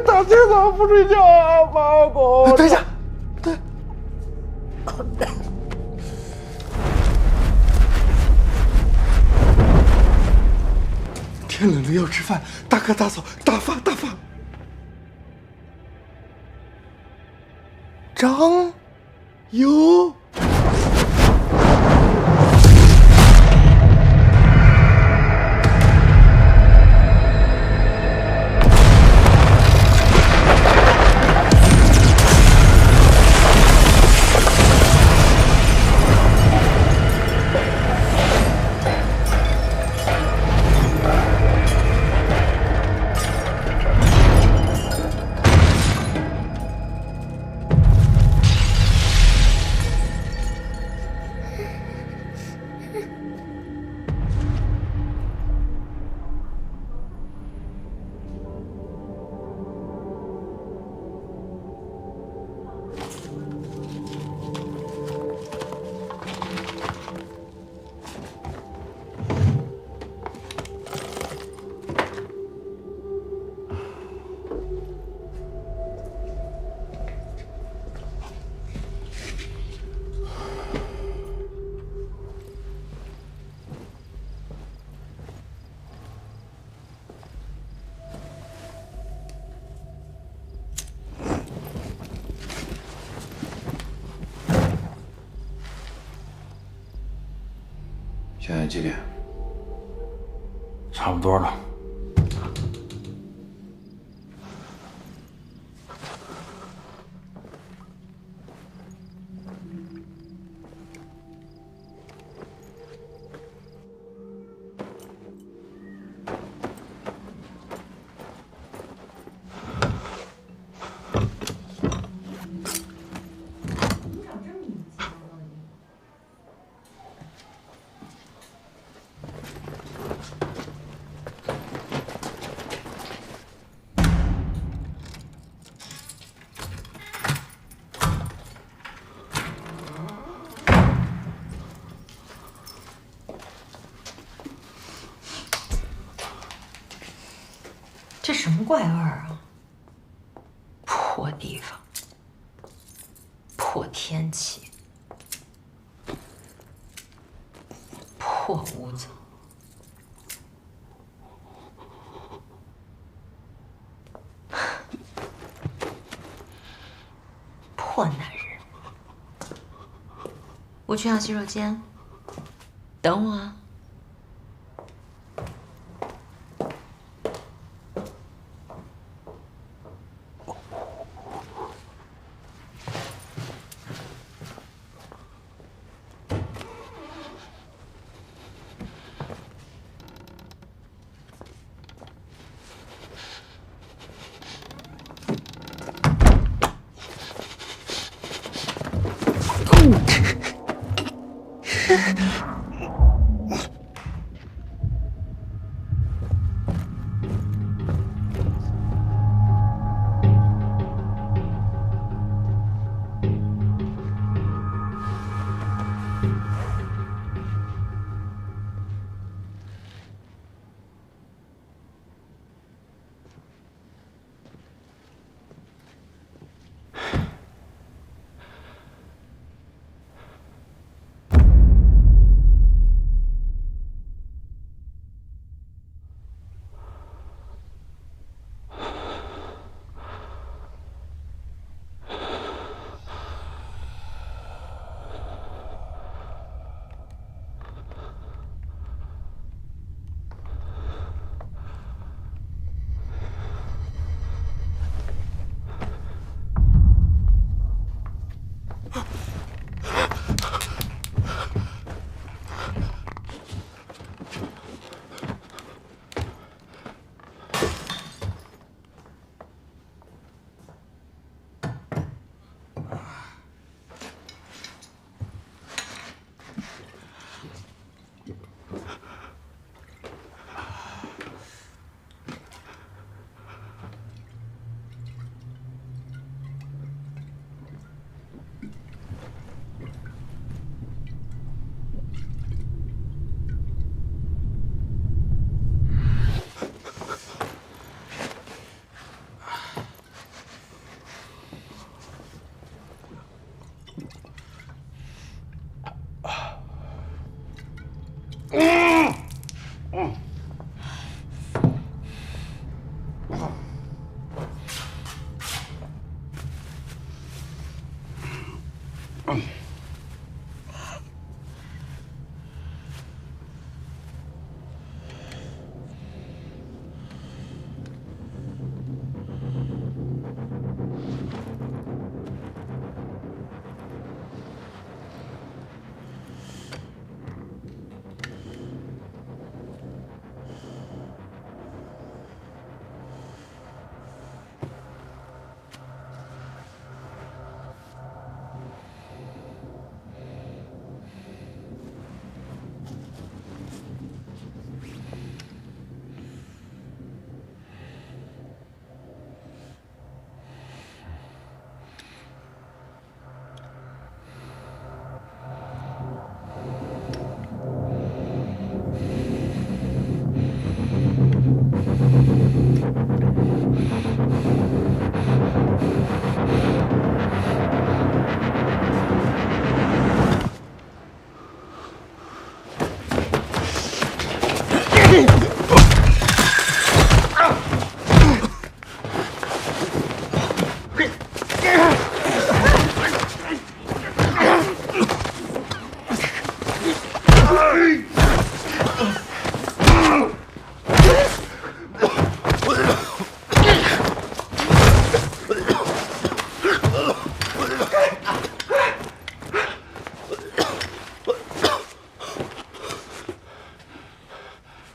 大清早不睡觉啊，妈狗！等一下，天冷了要吃饭，大哥大嫂大发大发。张有。现在几点？差不多了。这什么怪味儿啊！破地方，破天气，破屋子，破男人。我去趟洗手间，等我啊。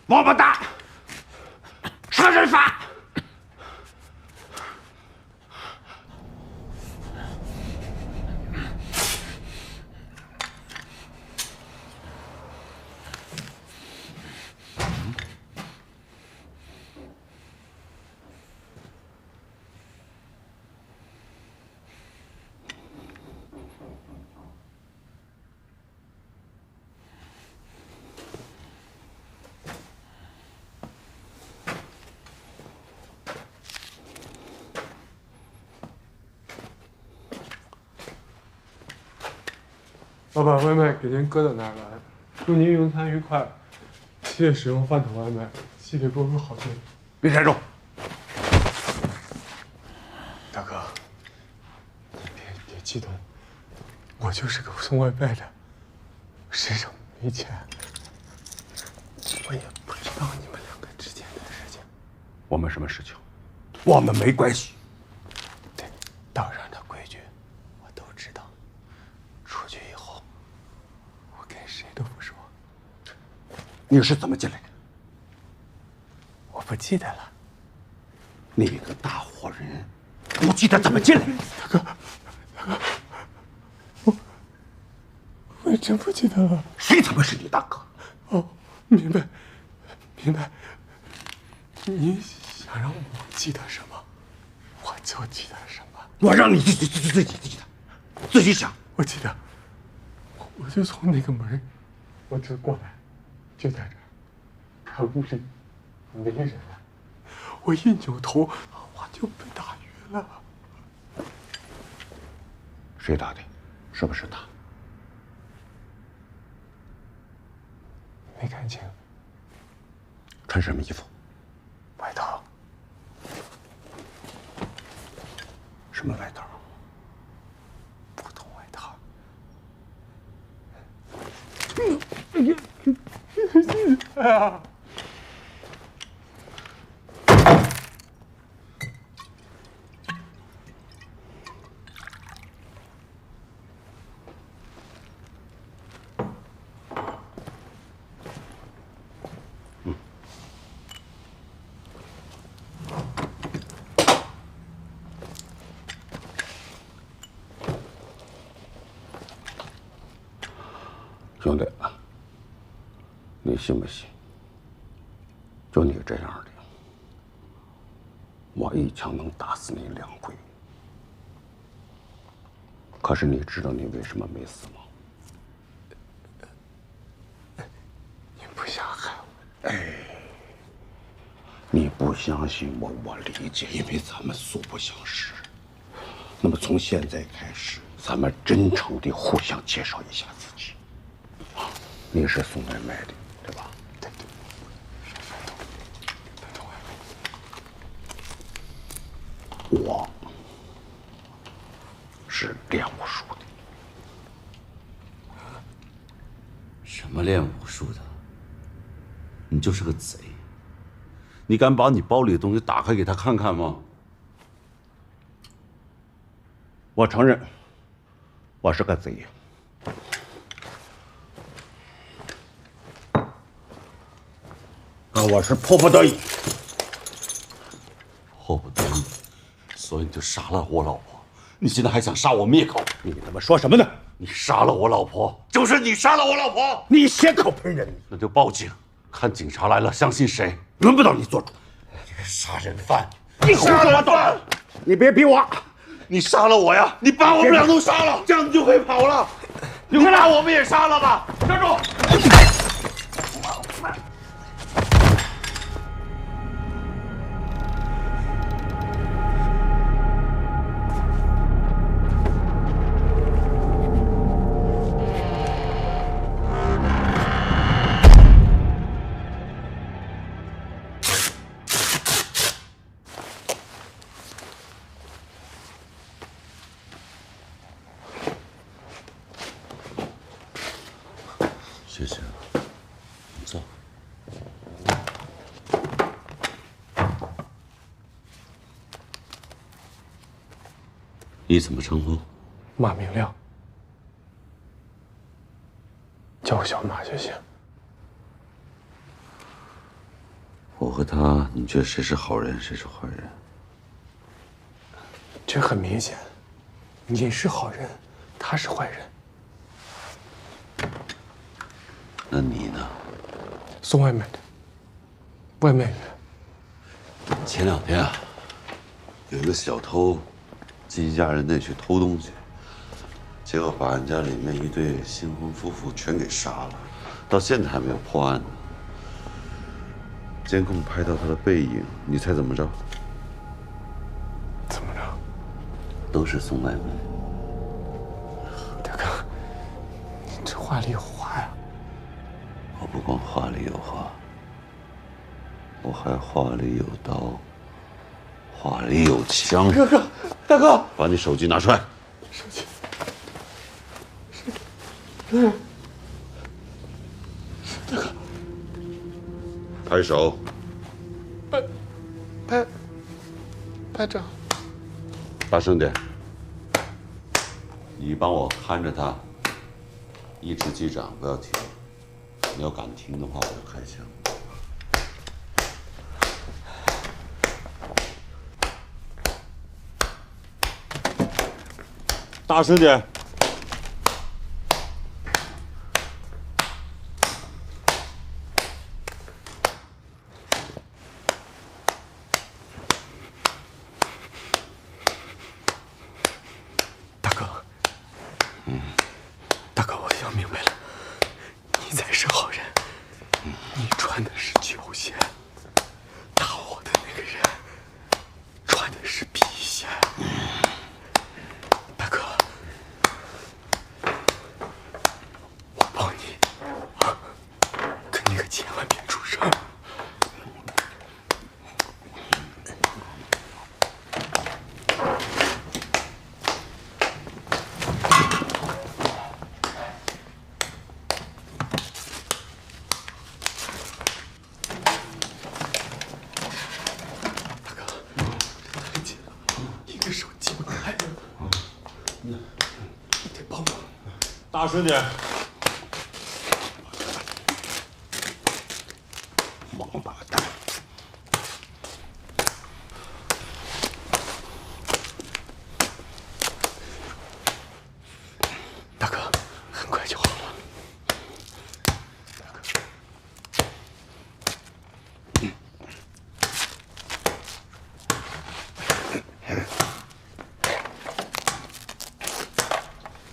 王八蛋，杀人犯！我把外卖给您搁到那儿了，祝您用餐愉快。谢谢使用饭桶外卖，谢谢多多好心。别站住！大哥，你别激动，我就是个送外卖的，身上没钱，我也不知道你们两个之间的事情。我们什么事情？我们没关系。对，道上的规矩我都知道。出去以后，我跟谁都不说。你是怎么进来的？我不记得了。你一个大活人，不记得怎么进来的？大哥，我真不记得了。谁他妈是你大哥？哦，明白。你想让我记得什么，我就记得什么。我让你自己记得，自己想。我记得，我就从那个门，我就过来，就在这儿，看屋里没人了，我一扭头，我就被打晕了。谁打的？是不是他？没看清。穿什么衣服？外套。什么外套？普通外套。哎呀！兄弟，你信不信？就你这样的，我一枪能打死你2回。可是你知道你为什么没死吗？你不想害我？哎，你不相信我，我理解，因为咱们素不相识。那么从现在开始，咱们真诚地互相介绍一下自己。你是送外卖的，对我是练武术的。什么练武术的？你就是个贼！你敢把你包里的东西打开给他看看吗？我承认，我是个贼。可我是迫不得已。迫不得已，所以你就杀了我老婆。你现在还想杀我灭口？你他妈说什么呢？你杀了我老婆，就是你杀了我老婆！你血口喷人！那就报警，看警察来了，相信谁？轮不到你做主。这个杀人犯！你胡说八道！你别逼我！你杀了我呀！你把我们俩都杀了，这样你就可以跑了。你把我们也杀了吧！站住！谢谢，你坐。你怎么称呼？马明亮，叫我小马就行。我和他，你觉得谁是好人，谁是坏人？这很明显，你是好人，他是坏人。那你呢？送外卖的，外卖员。前2天啊，有一个小偷进一家人那去偷东西，结果把人家里面一对新婚夫妇全给杀了，到现在还没有破案呢。监控拍到他的背影，你猜怎么着？怎么着？都是送外卖。大哥，你这话里有话呀。我不光话里有话，我还话里有刀，话里有枪。哥，大哥，把你手机拿出来。手机。大哥。拍手。拍掌。大声点。你帮我看着他，一直击掌，不要停。你要敢停的话，我就开枪。大声点！大哥，我想明白了，你才是好人。你穿的是球鞋，打我的那个人穿的是皮鞋。大哥，我帮你啊，可你可千万别出声。大声点！王八蛋！大哥，很快就好了。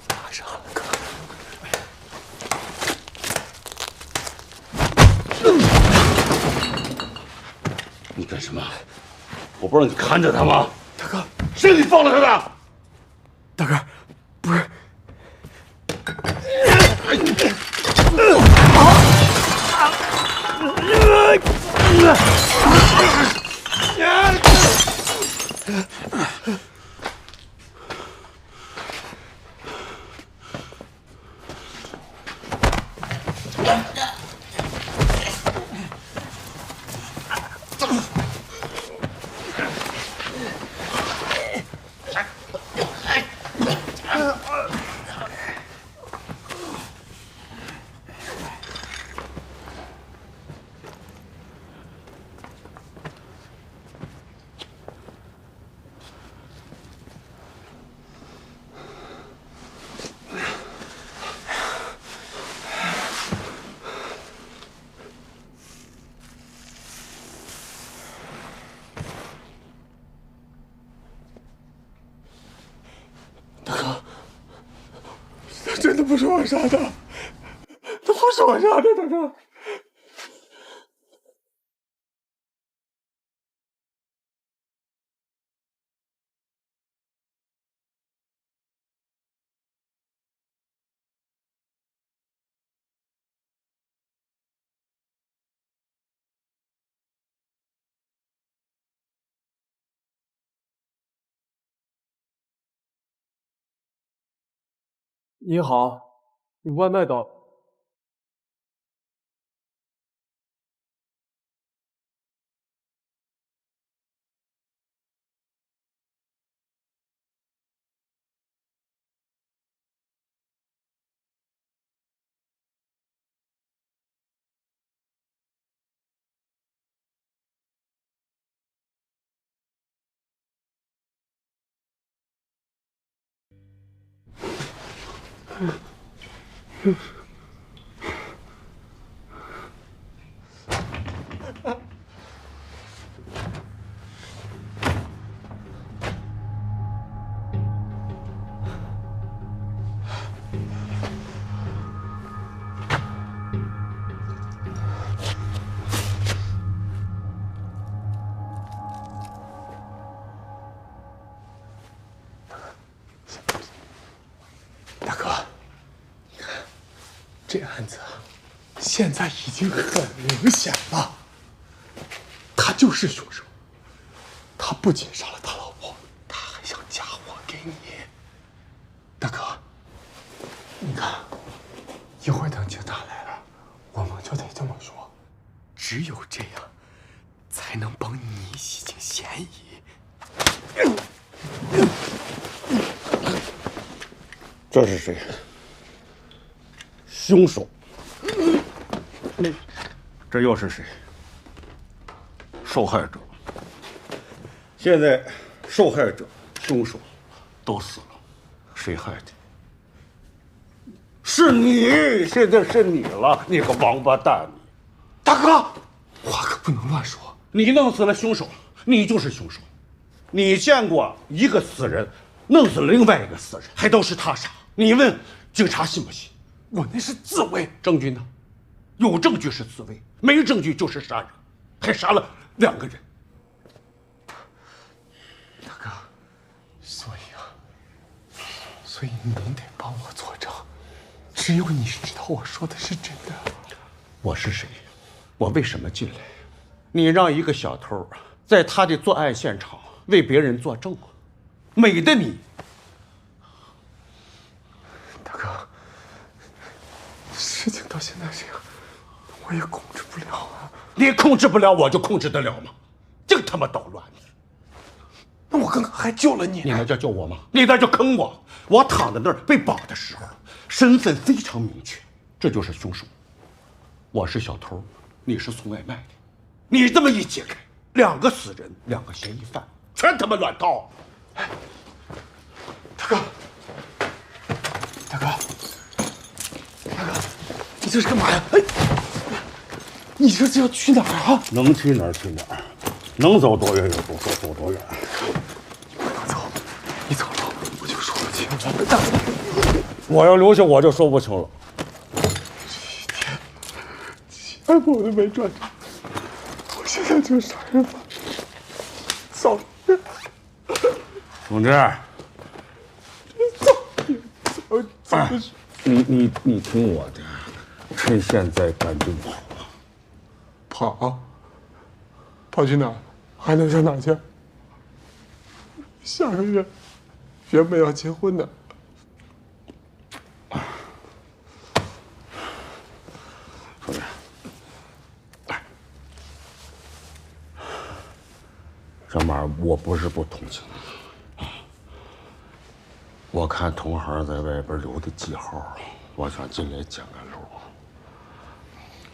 马上了，哥。你干什么？我不让你看着他吗？大哥，是你放了他的。大哥，不是。不是我杀的，那不是我杀的，大哥。你好，外卖到。大哥，你看，这案子现在已经很明显了，他就是凶手。他不仅杀了他老婆，他还想嫁祸给你。大哥，你看，一会儿等警察来了，我们就得这么说，只有这样，才能帮你洗清嫌疑。这是谁？凶手。这又是谁？受害者。现在，受害者、凶手都死了，谁害的？是你！现在是你了，你个王八蛋！你，大哥，话可不能乱说。你弄死了凶手，你就是凶手。你见过一个死人弄死了另外一个死人，还都是他杀？你问警察信不信？我那是自卫，证据呢？有证据是自卫，没证据就是杀人，还杀了2个人。大哥，所以您得帮我作证，只有你知道我说的是真的。我是谁？我为什么进来？你让一个小偷在他的作案现场为别人作证，美的你！大哥，事情到现在这样，我也控制不了啊。你控制不了，我就控制得了吗？净他妈捣乱！那我刚刚还救了你，你那叫救我吗？你那叫坑我！我躺在那儿被绑的时候，身份非常明确，这就是凶手。我是小偷，你是送外卖的。你这么一解开，2个死人，2个嫌疑犯，全他妈乱套！大哥，你这是干嘛呀？哎，你这是要去哪儿啊？能去哪儿去哪儿，能走多远有多走多远。不能走，你走了我就说不清了。大哥，我要留下我就说不清了。钱我都没赚着，我现在就杀人犯，走人！同志，走！你听我的，趁现在赶紧跑！跑去哪儿？还能上哪儿去？下个月原本要结婚的。同志，小马，我不是不同情你，我看同行在外边留的记号，我想进来捡个漏，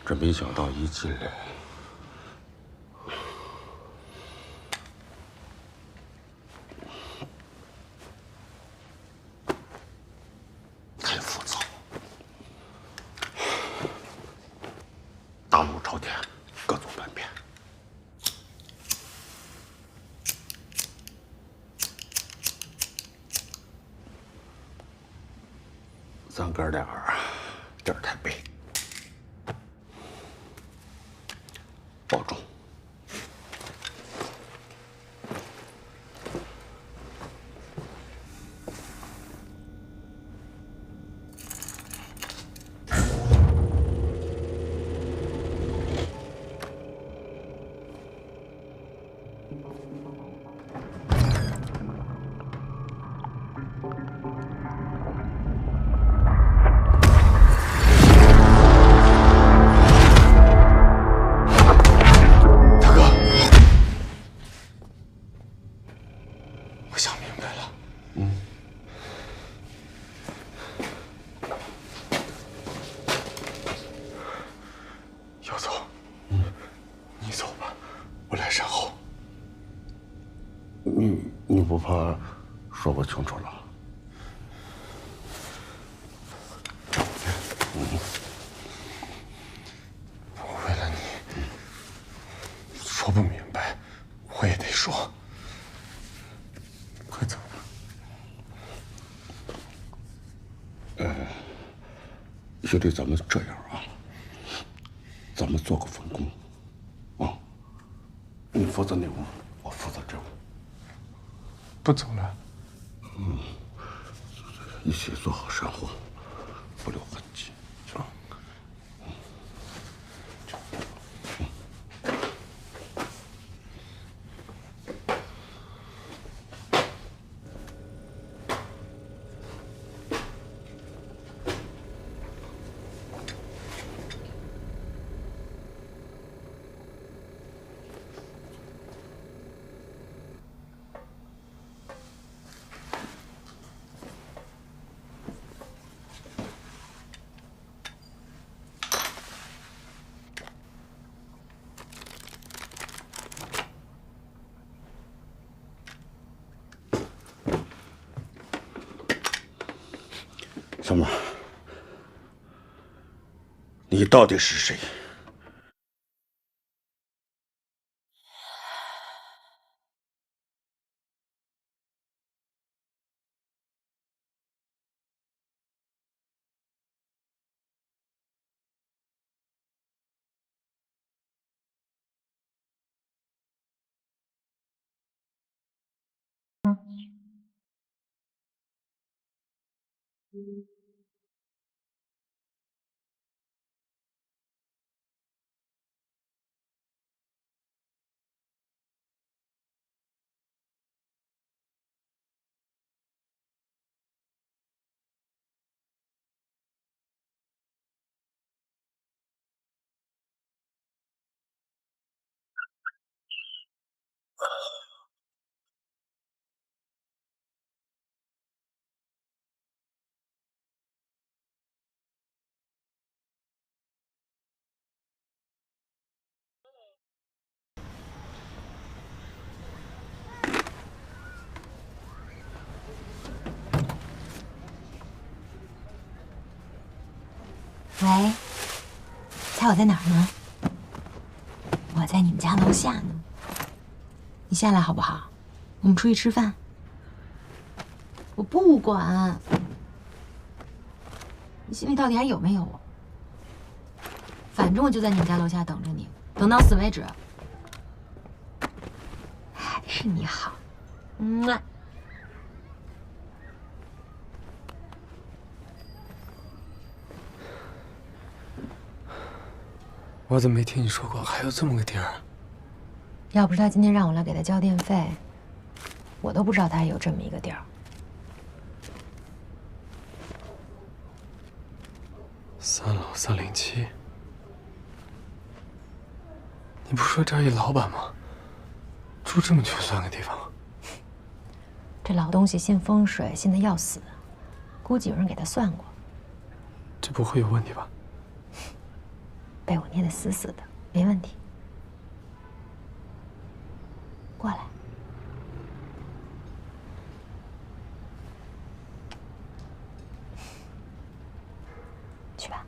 这没想到一进来，太复杂，大路朝天，各走半边。咱哥俩地儿太背，保重。我想明白了。要走，你走吧，我来善后。你不怕说不清楚了？我为了你，说不明白，我也得说。快走吧。兄弟，咱们这样啊，咱们做个分工，啊，你负责那屋，我负责这屋，不走了。一起做好善后，不留痕迹，是吧？小妹儿，你到底是谁？喂，猜我在哪儿呢？我在你们家楼下呢。你下来好不好？我们出去吃饭。我不管，你心里到底还有没有我？反正我就在你们家楼下等着你，等到死为止。还是你好，么。我怎么没听你说过还有这么个地儿？要不是他今天让我来给他交电费，我都不知道他还有这么一个地儿。3楼307。你不是说这儿一老板吗？住这么穷酸个地方？这老东西信风水，信得要死，估计有人给他算过。这不会有问题吧？被我捏得死死的，没问题。过来。去吧。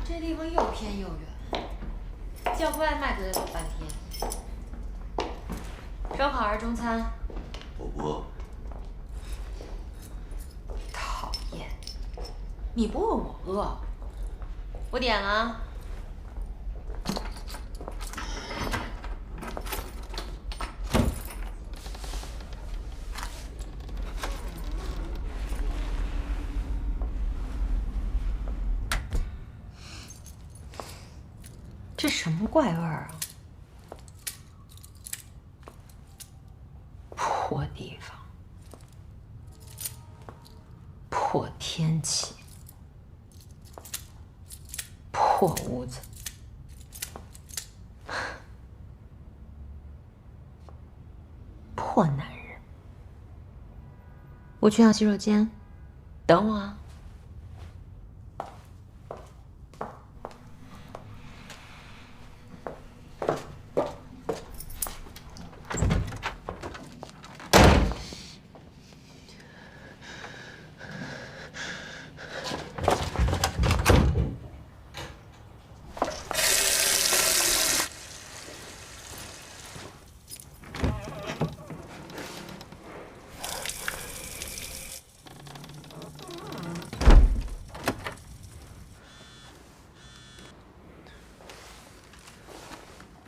这地方又偏又远，叫个外卖都得等半天。烧烤还是中餐？火锅。讨厌！你不饿我饿。我点了啊。这什么怪味儿啊！破地方，破天气，破屋子，破男人。我去趟洗手间，等我啊。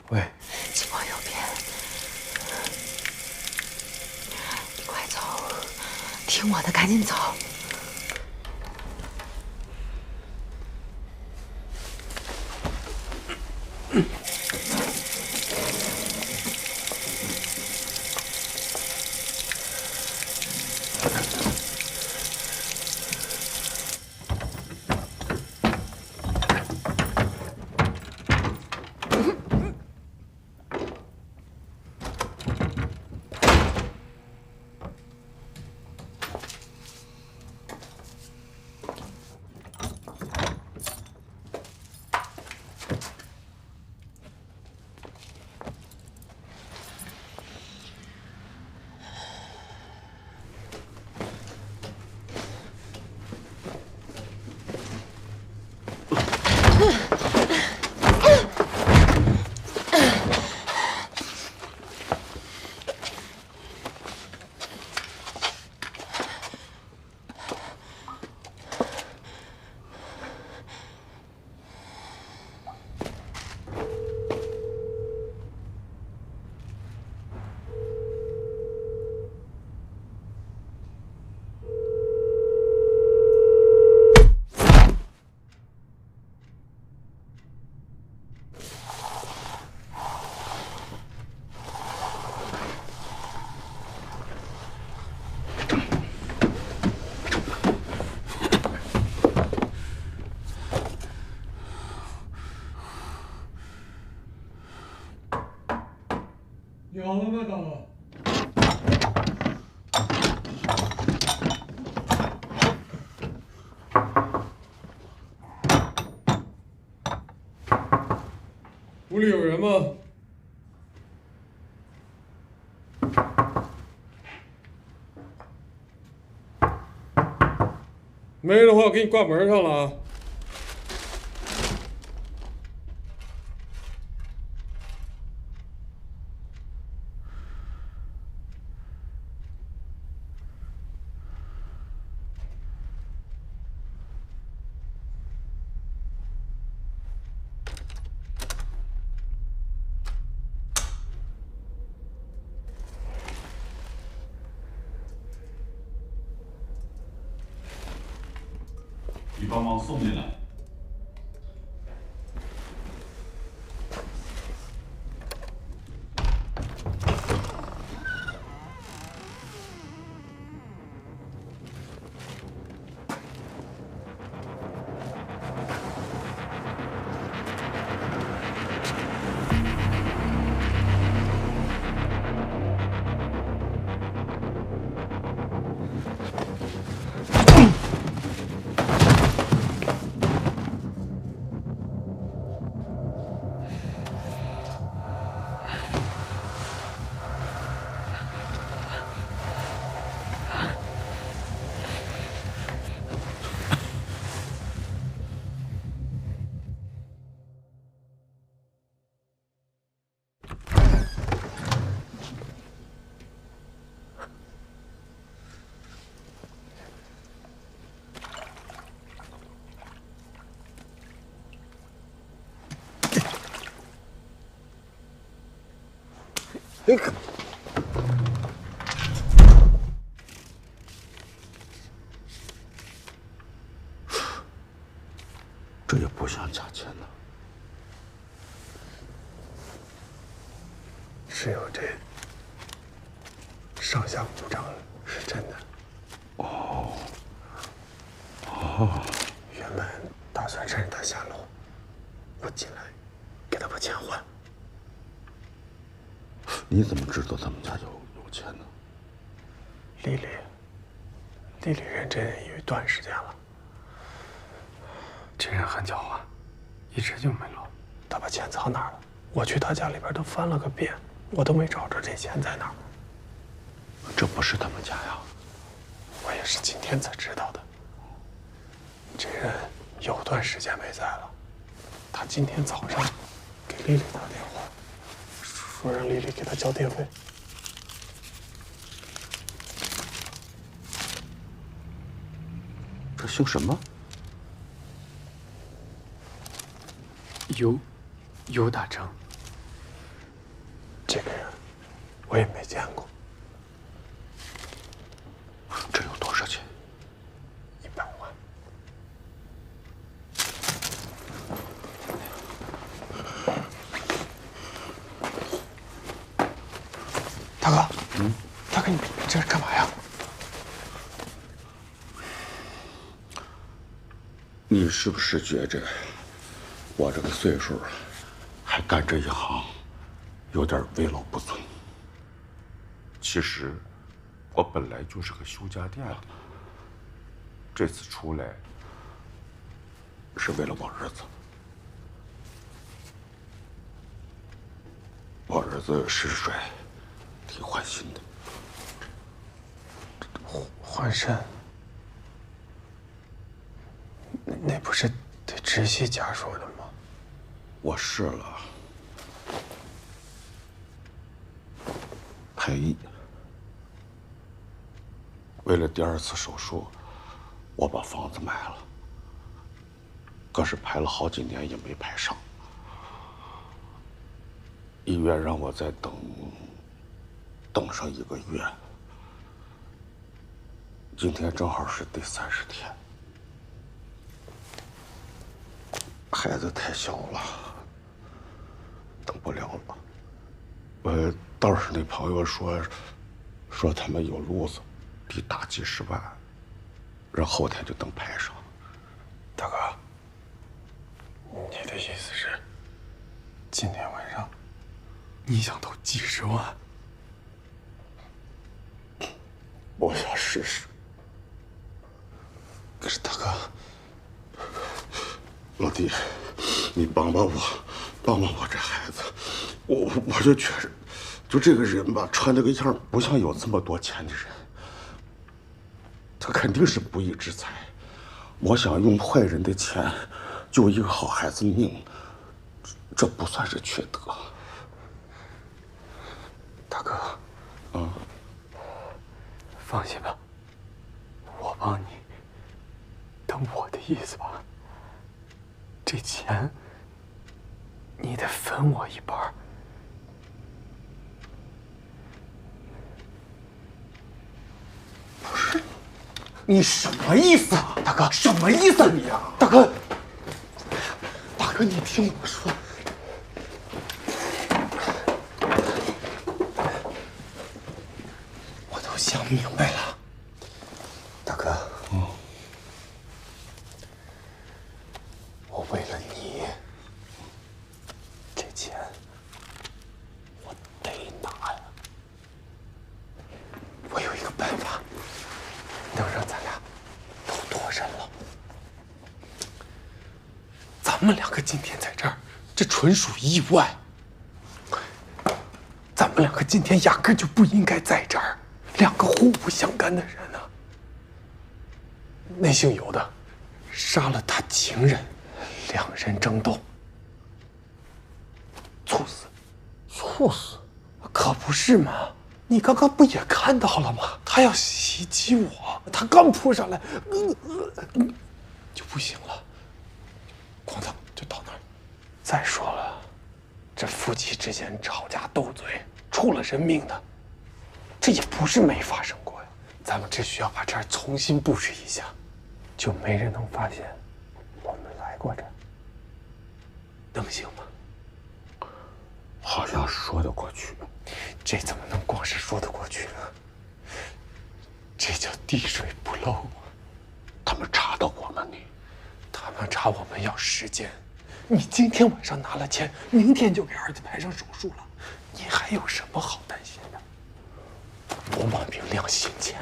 喂，请往右边，你快走，听我的，赶紧走。有了吗，都？屋里有人吗？没人的话，我给你挂门上了啊。你帮忙送进来。你可这也不像假钱呢。只有这上下5张是真的。原本打算趁着他下楼，我进来给他把钱还。你怎么知道他们家有钱呢？丽丽认这人有一段时间了。这人很狡猾，一直就没漏。他把钱藏哪儿了？我去他家里边都翻了个遍，我都没找着这钱在哪儿。这不是他们家呀？我也是今天才知道的。这人有段时间没在了，他今天早上给丽丽打电话，说让丽丽给他交电费。这姓什么？尤大成。这个人我也没见过。这有多少钱？100万。大哥，大哥，你这是干嘛呀？你是不是觉着我这个岁数还干这一行，有点为老不尊？其实我本来就是个修家电的，这次出来是为了我儿子。我儿子肾衰，得换新的。换肾？那不是对直系家属的吗？我试了，赔。为了第2次手术，我把房子卖了，可是排了好几年也没排上。医院让我再等上1个月，今天正好是第30天。孩子太小了，等不了了。我道上那朋友说他们有路子，得大几10万，然后天就能排上。大哥，你的意思是，今天晚上你想投几十万？我想试试。可是大哥，老弟，你帮帮我，帮帮我这孩子。我就觉着，就这个人吧，穿这个样不像有这么多钱的人。他肯定是不义之财。我想用坏人的钱救一个好孩子命，这不算是缺德。大哥，放心吧，我帮你。等我的意思吧，这钱你得分我一半。不是，你什么意思啊，大哥？什么意思你啊？大哥，大哥，你听我说。我都想明白了，大哥。我为了你，这钱我得拿呀。我有一个办法，能让咱俩都脱身了。咱们2个今天在这儿，这纯属意外。咱们2个今天压根就不应该在这儿，2个互不相干的人呢。那姓尤的杀了他情人，2人争斗，猝死。猝死？可不是嘛！你刚刚不也看到了吗？他要袭击我，他刚扑上来，就不行了，哐当就到那儿。再说了，这夫妻之间吵架斗嘴，出了人命的，这也不是没发生过呀。咱们只需要把这儿重新布置一下，就没人能发现我们来过这儿，能行吗？好像说得过去。这怎么能光是说得过去呢？这叫滴水不漏啊！他们查到我们，他们查我们要时间。你今天晚上拿了钱，明天就给儿子排上手术了，你还有什么好担心的？我马明亮姓钱，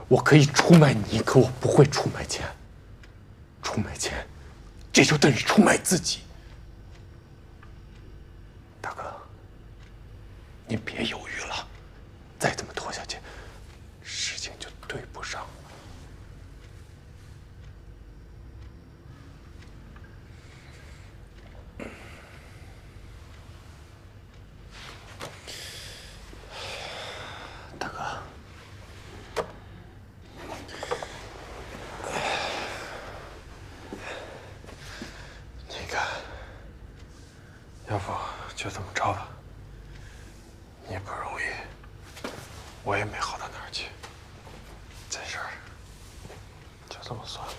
我可以出卖你，可我不会出卖钱。出卖钱，这就等于出卖自己。大哥，你别犹豫了，再这么拖下去，事情就对不上了。大哥，那个，要不就这么着吧。你不容易，我也没好到哪儿去，这事儿就这么算了。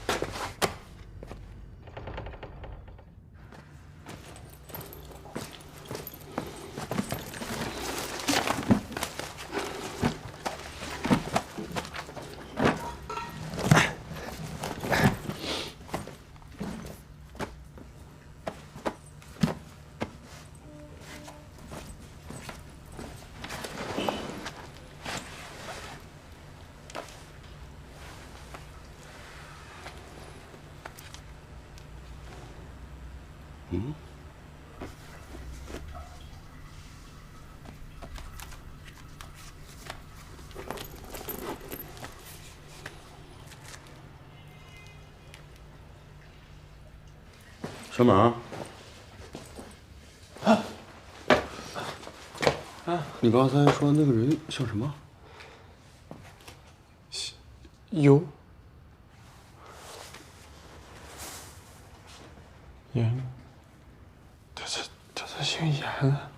小马，你刚才说那个人姓什么？有严，他姓严啊。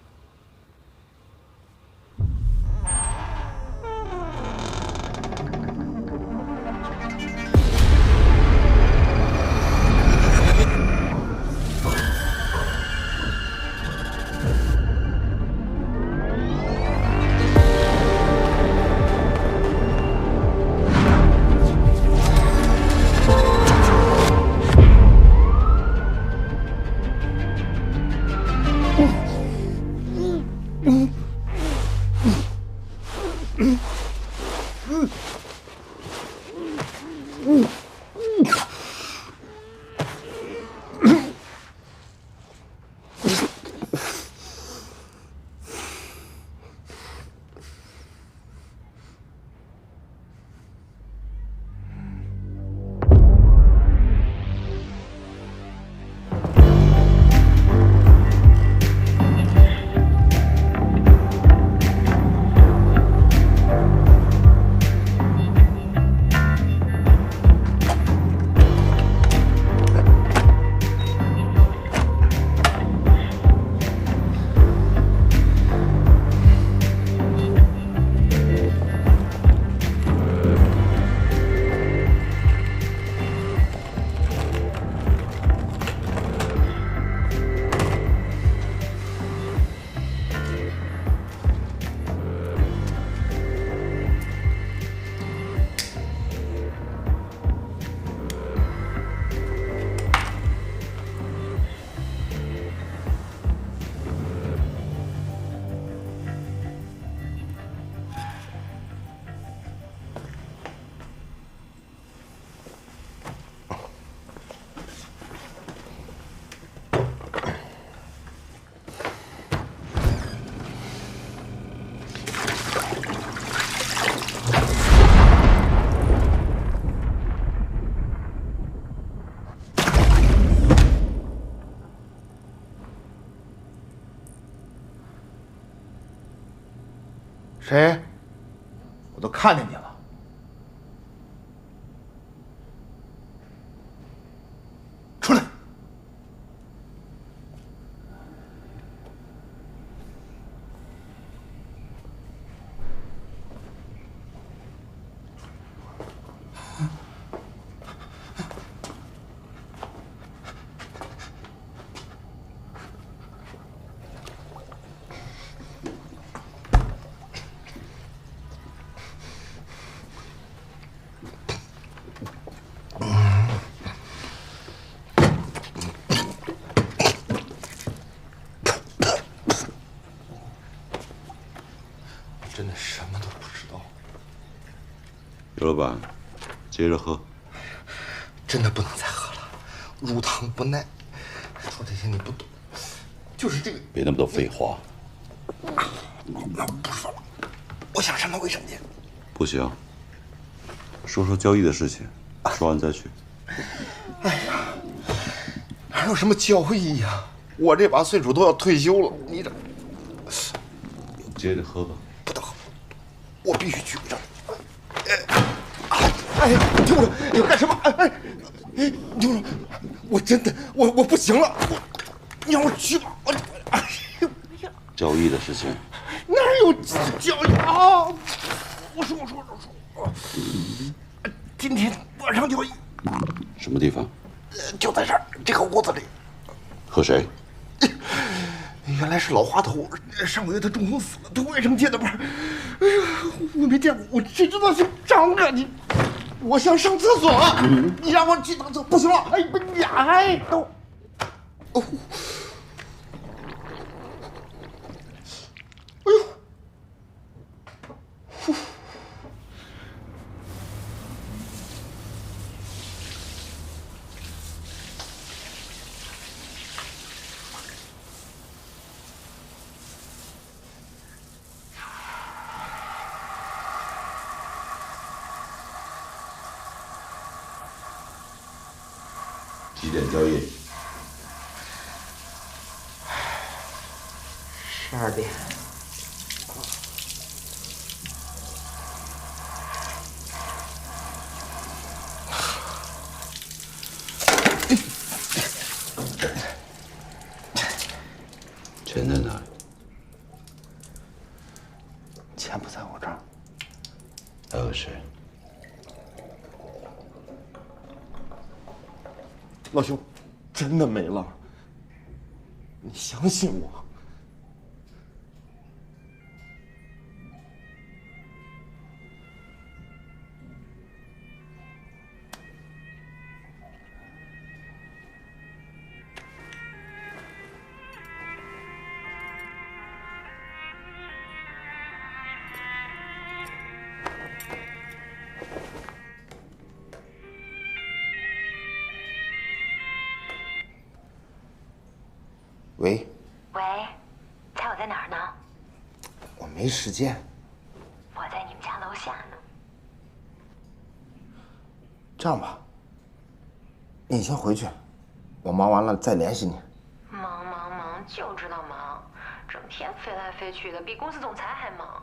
谁？我都看见你了。出来！刘老板，接着喝。真的不能再喝了，乳糖不耐。说这些你不懂，就是这个。别那么多废话。那不说了，我想上趟卫生间。不行，说说交易的事情，说完再去。哎呀，哪有什么交易呀？我这把岁数都要退休了，你这接着喝吧。不能喝，我必须去卫生间。哎，你听我说，你要干什么？哎，你听我说，我真的，我不行了，你让我去吧。交易的事情。哪有交易啊？我说，今天晚上交易。什么地方？就在这儿，这个屋子里。和谁？原来是老花头，上个月他中风死了，推卫生间的班。哎呀，我没见过，我谁知道姓张啊你？我想上厕所，你让我去上厕所不行了。哎，你哎都。哦。哎呦。几点交易？12点。钱在哪里？钱不在我这儿。还有谁？老兄，真的没了，你相信我。喂，喂，猜我在哪儿呢？我没时间。我在你们家楼下呢。这样吧，你先回去，我忙完了再联系你。忙，就知道忙，整天飞来飞去的，比公司总裁还忙。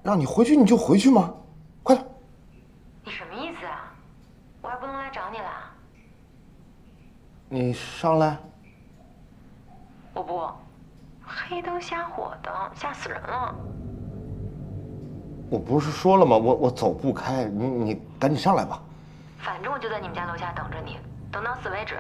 让你回去你就回去嘛，快点。你什么意思啊？我还不能来找你啦？你上来。我不，黑灯瞎火的，吓死人了。我不是说了吗？我走不开，你赶紧上来吧。反正我就在你们家楼下等着你，等到死为止。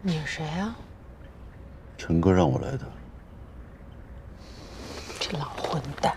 你是谁啊？陈哥让我来的。这老混蛋！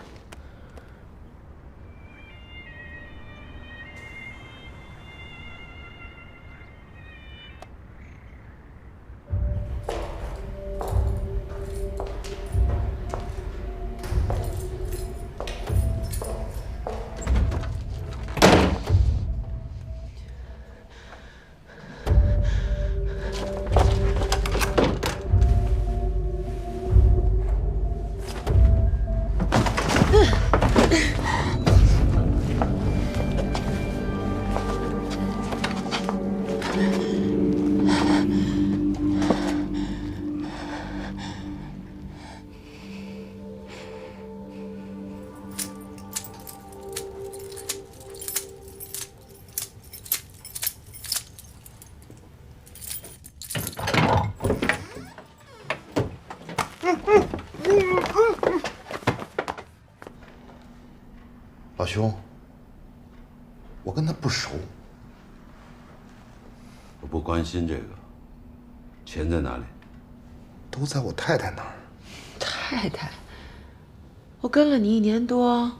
老兄，我跟他不熟。我不关心这个。钱在哪里？都在我太太那儿。太太，我跟了你1年多，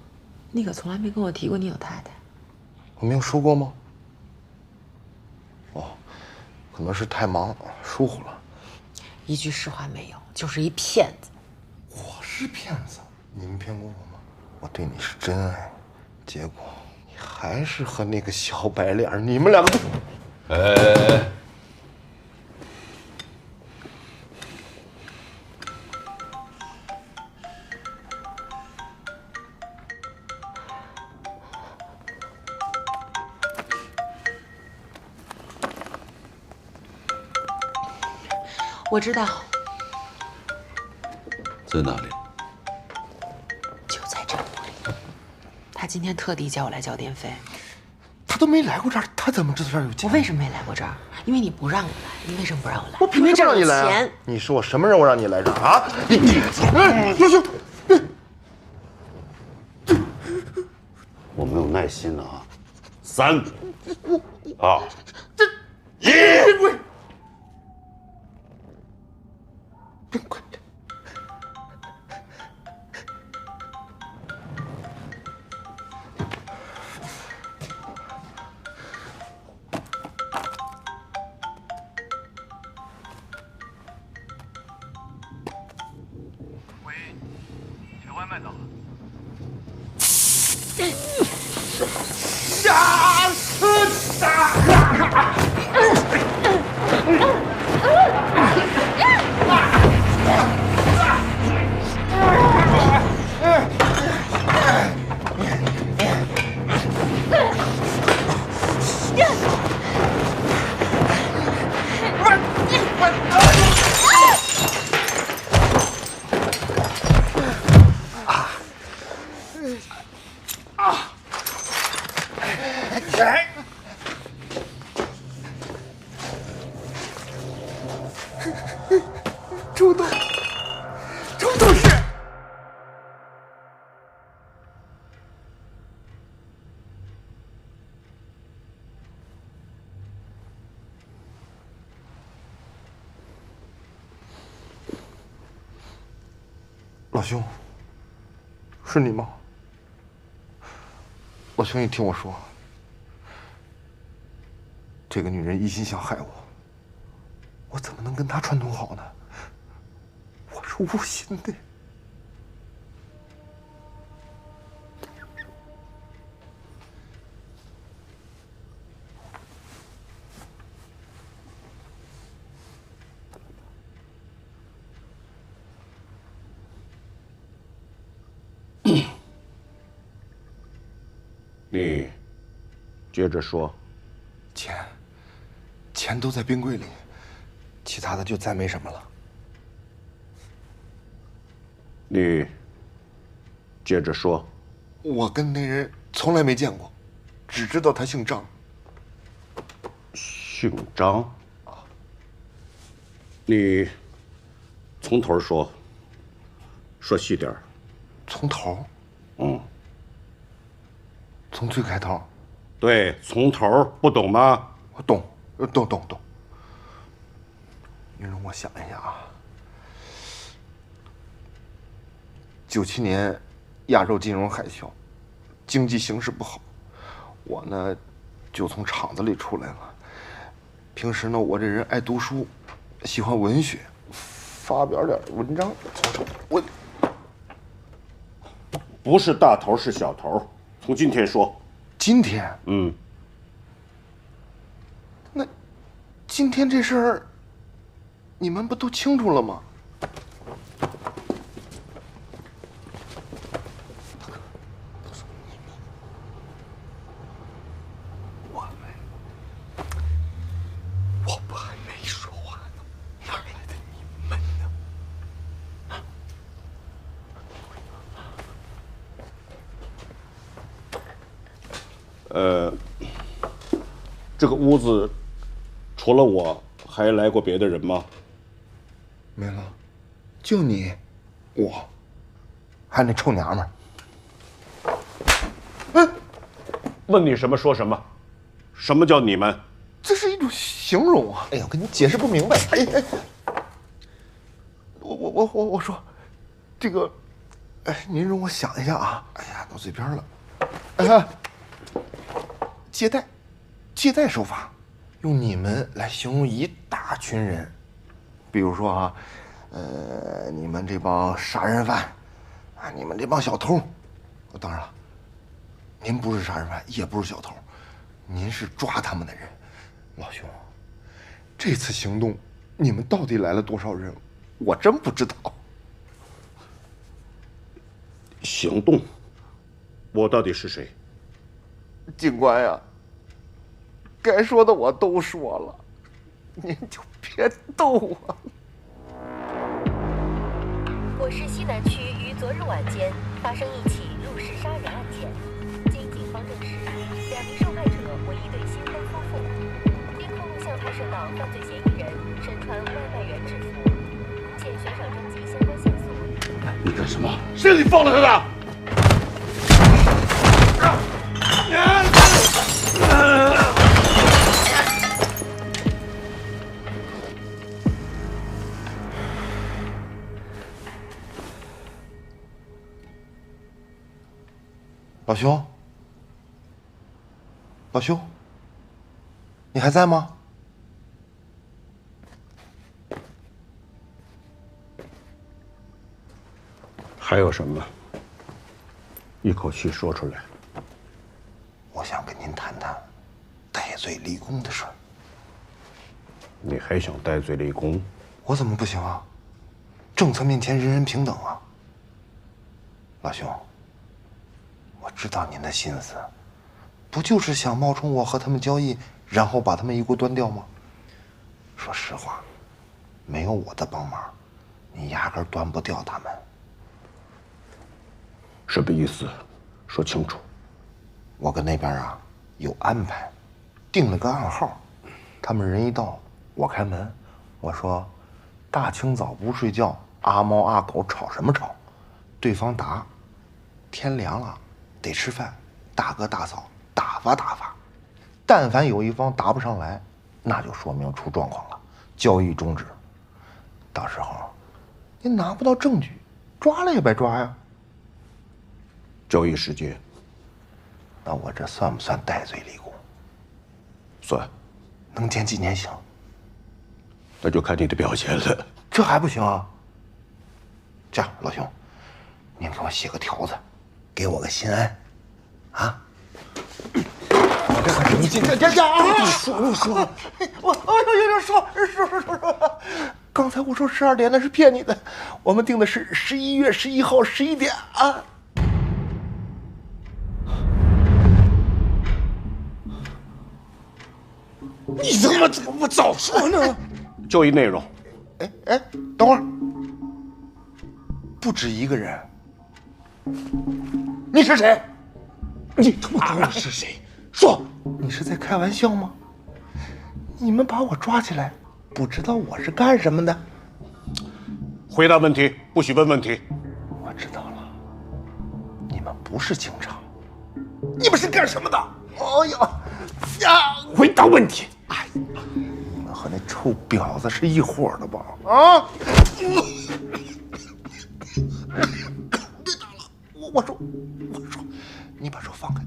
你可从来没跟我提过你有太太。我没有说过吗？哦，可能是太忙疏忽了。一句实话没有，就是一骗子。我是骗子？你们骗过我吗？我对你是真爱，结果你还是和那个小白脸，你们两个都……哎，我知道，在哪里？就在这屋里。他今天特地叫我来交电费。他都没来过这儿，他怎么知道这儿有钱？我为什么没来过这儿？因为你不让我来。你为什么不让我来？我凭什么让你来啊？因为这儿有钱。你是我什么人？我让你来这儿啊？老兄，我没有耐心了啊！3、2、1，别跪！别跪！喂，你的外卖到了。周董，周董事。老兄，是你吗？老兄，你听我说，这个女人一心想害我，我怎么能跟她串通好呢？我是无心的。你接着说。钱都在冰柜里，其他的就再没什么了。你接着说。我跟那人从来没见过，只知道他姓张。姓张？你从头说，说细点儿。从头？嗯，从最开头。对，从头，不懂吗？我懂，懂。你让我想一下啊。97年亚洲金融海啸，经济形势不好，我呢就从厂子里出来了。平时呢，我这人爱读书，喜欢文学，发表点文章。我不是大头是小头，从今天说。今天？嗯。那今天这事儿，你们不都清楚了吗？我不还没说话呢，哪来的你们呢？这个屋子除了我，还来过别的人吗？没了，就你，我，还有那臭娘们儿。问你什么说什么。什么叫你们？这是一种形容啊！哎呀，我跟你解释不明白。哎，我说，这个，哎，您容我想一下啊。哎呀，到嘴边了。借贷手法，用你们来形容一大群人，比如说啊，你们这帮杀人犯，啊，你们这帮小偷，当然了，您不是杀人犯，也不是小偷，您是抓他们的人。老兄，这次行动你们到底来了多少人？我真不知道。行动，我到底是谁？警官呀，该说的我都说了，您就别逗我了。我市西南区于昨日晚间发生一起入室杀人案件，经警方证实，2名受害者为一对新婚夫妇。监控录像拍摄到犯罪嫌疑人身穿外卖员制服，现悬赏征集相关线索。你干什么？谁让你放了他的？老兄，老兄，你还在吗？还有什么？一口气说出来。我想跟您谈谈戴罪立功的事儿。你还想戴罪立功？我怎么不行啊？政策面前人人平等啊。老兄，我知道您的心思，不就是想冒充我和他们交易，然后把他们一锅端掉吗？说实话，没有我的帮忙，你压根端不掉他们。什么意思？说清楚。我跟那边啊有安排，定了个暗号，他们人一到，我开门，我说大清早不睡觉，阿猫阿狗吵什么吵？对方答，天凉了得吃饭，大哥大嫂打发打发。但凡有一方答不上来，那就说明出状况了，交易终止。到时候你拿不到证据，抓了也白抓呀。交易时间，那我这算不算戴罪立功？算。能减几年刑？那就看你的表现了。这还不行啊？这样，老兄，您给我写个条子，给我个心安，啊？我这可是你你说，说，刚才我说12点那是骗你的，我们定的是11月11号11点啊。你怎么不早说呢？交易内容。哎，等会儿，不止一个人。你是谁？你他妈管我是谁？说，你是在开玩笑吗？你们把我抓起来，不知道我是干什么的？回答问题，不许问问题。我知道了，你们不是警察，你们是干什么的？哎呀，回答问题。哎，你们和那臭婊子是一伙的吧？啊！别打了，我说，你把手放开。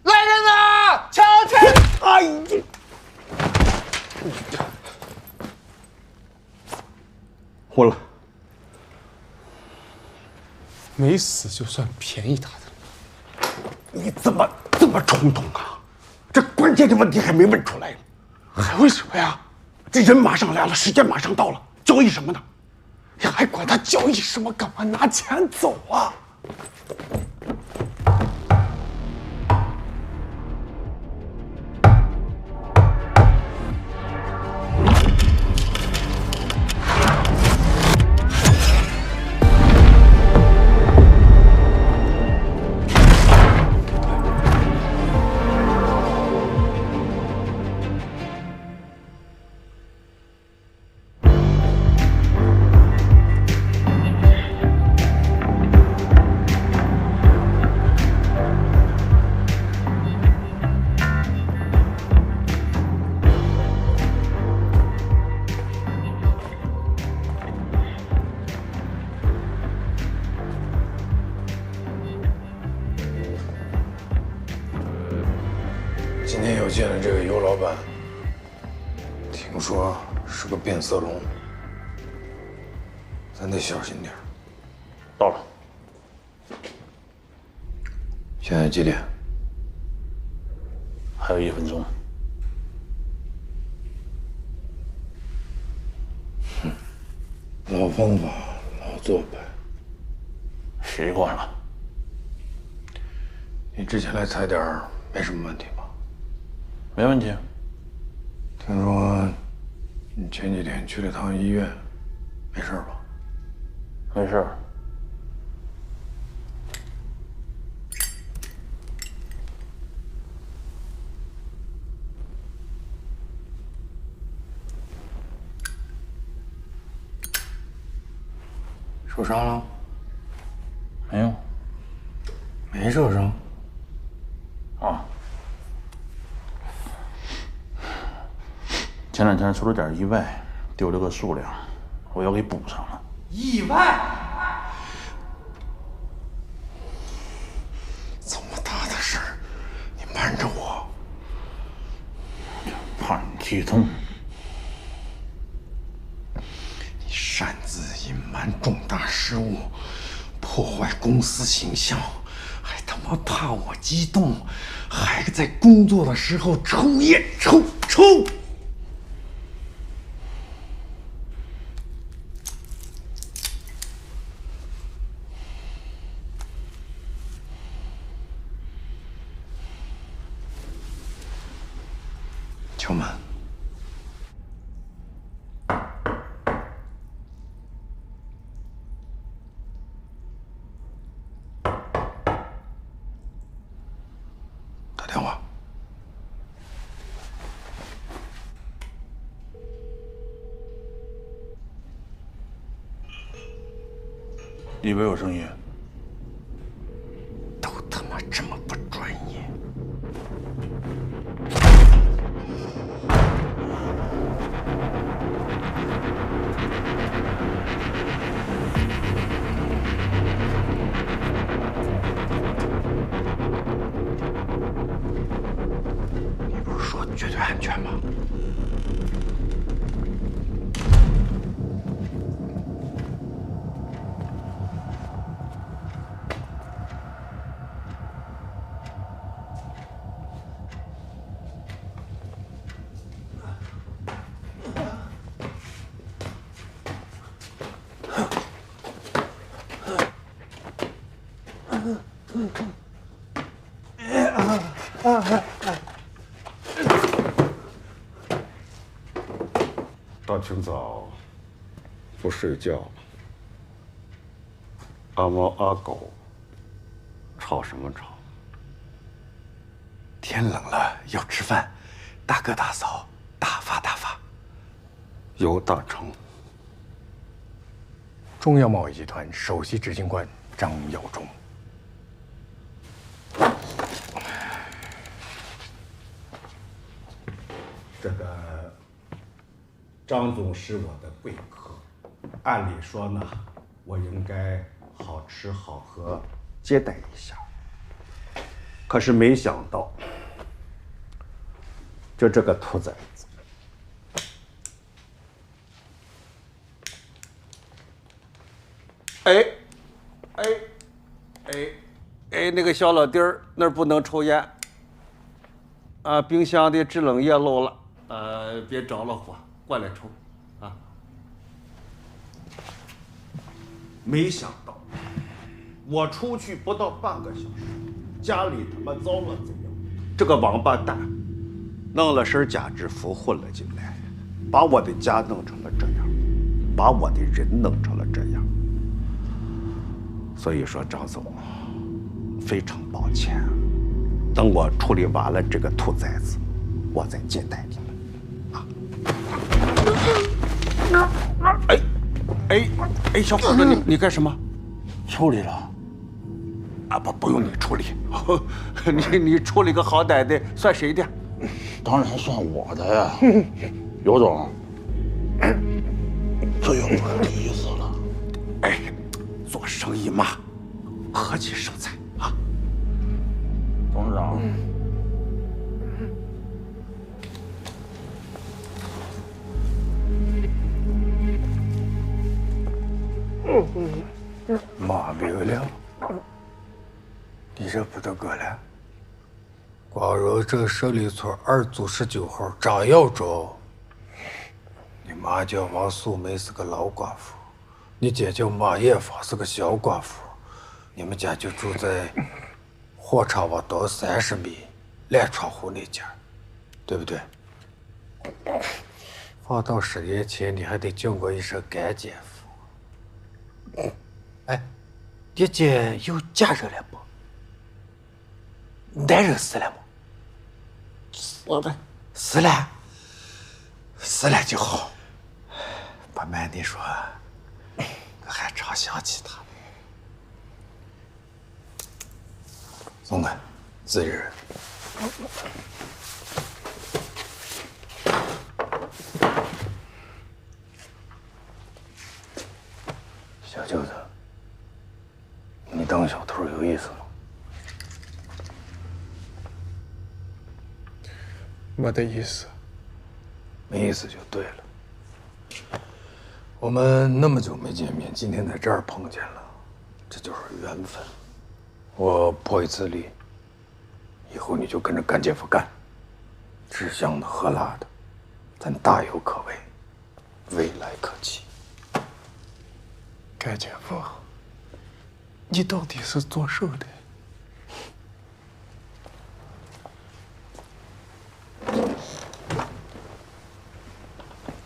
来人呐！抢钱！哎呀！混了。没死就算便宜他的。你怎么这么冲动啊？这关键的问题还没问出来呢。还问什么呀？这人马上来了，时间马上到了，交易什么呢？你还管他交易什么？干嘛拿钱走啊？今天又见了这个尤老板，听说是个变色龙，咱得小心点。到了。现在几点？还有1分钟。老方法，老做派，习惯了。你之前来踩点儿没什么问题吧？没问题。听说你前几天去了趟医院，没事吧？没事。受伤了？没有。没受伤。啊。前2天出了点意外，丢了个数量，我要给补上了。意外？这么大的事儿，你瞒着我？怕你激动。你擅自隐瞒重大失误，破坏公司形象，还他妈怕我激动，还在工作的时候抽烟抽。敲门。打电话。里边有声音。都他妈这么不专业。你不是说绝对安全吗？大清早不睡觉，阿猫阿狗吵什么吵？天冷了要吃饭，大哥大嫂大发大发。尤大成，中药贸易集团首席执行官张耀忠。这个张总是我的贵客，按理说呢，我应该好吃好喝接待一下。可是没想到，就这个兔崽子，那个小老弟儿那儿不能抽烟啊，冰箱的制冷液漏了。别着了火，过来抽，啊！没想到，我出去不到半个小时，家里他妈遭了贼了。这个王八蛋，弄了身假制服混了进来，把我的家弄成了这样，把我的人弄成了这样。所以说，张总，非常抱歉，等我处理完了这个兔崽子，我再接待你们。小伙子，你干什么？处理了。啊，不用你处理，你处理个好歹的，算谁的？当然算我的呀，尤总，这有点意思了。做生意嘛，和气生财啊。董事长，这不得个了。光荣镇胜利村2组19号张耀忠，你妈叫王素梅是个老寡妇，你姐叫马艳芳是个小寡妇，你们家就住在货场往东30米烂窗户那家，对不对？放到10年前，你还得叫我一声干姐夫。哎，你姐又嫁人了不？男人死了吗？死了，死了就好。不瞒你说，我还常想起他。松开，自己人。小舅子，你当小偷有意思吗？没得意思。没意思就对了。我们那么久没见面，今天在这儿碰见了，这就是缘分。我破一次例，以后你就跟着干姐夫干，吃香的喝辣的，咱大有可为，未来可期。干姐夫，你到底是做什么的？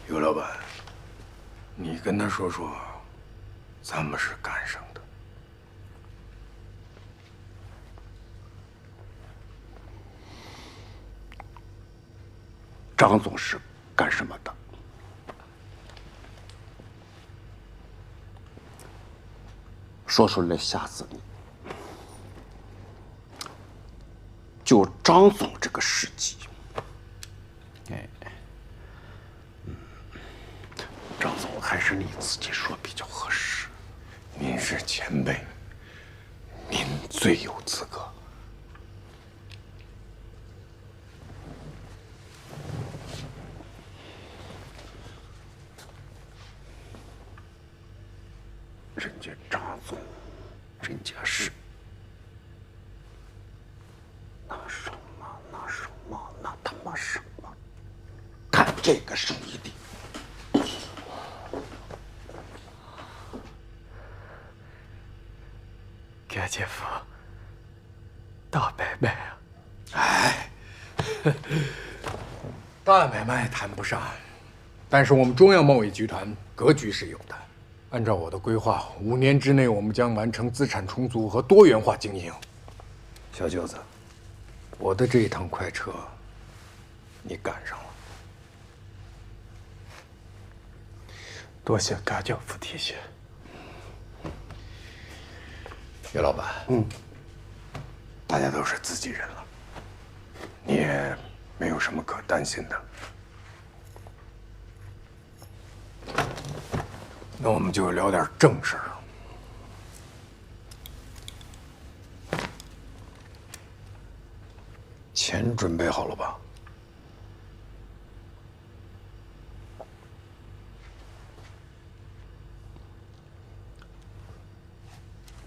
尤老板，你跟他说说，咱们是干什么的？张总是干什么的？说出来吓死你！就张总这个事迹，张总还是你自己说比较合适。您是前辈，您最有资格。人家张总，人家是那他妈什么，干这个生意的。干姐夫，大买卖啊！哎，大买卖谈不上，但是我们中央贸易集团格局是有的。按照我的规划，5年之内我们将完成资产重组和多元化经营。小舅子，我的这一趟快车，你赶上了。多谢干姐夫提携。岳老板，大家都是自己人了，你也没有什么可担心的。那我们就聊点正事儿。钱准备好了吧？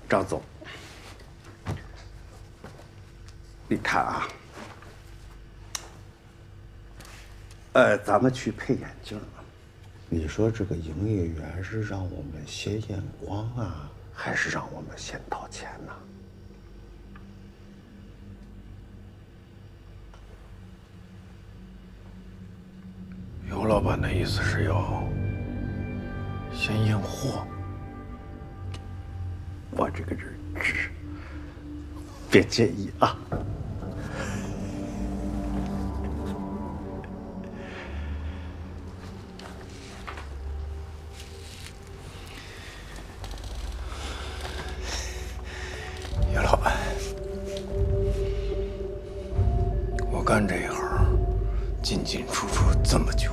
张总，你看啊，咱们去配眼镜了。你说这个营业员是让我们先验光啊，还是让我们先掏钱呢？尤老板的意思是要先验货。我这个人直，别介意啊。叶老板，我干这一行进进出出这么久，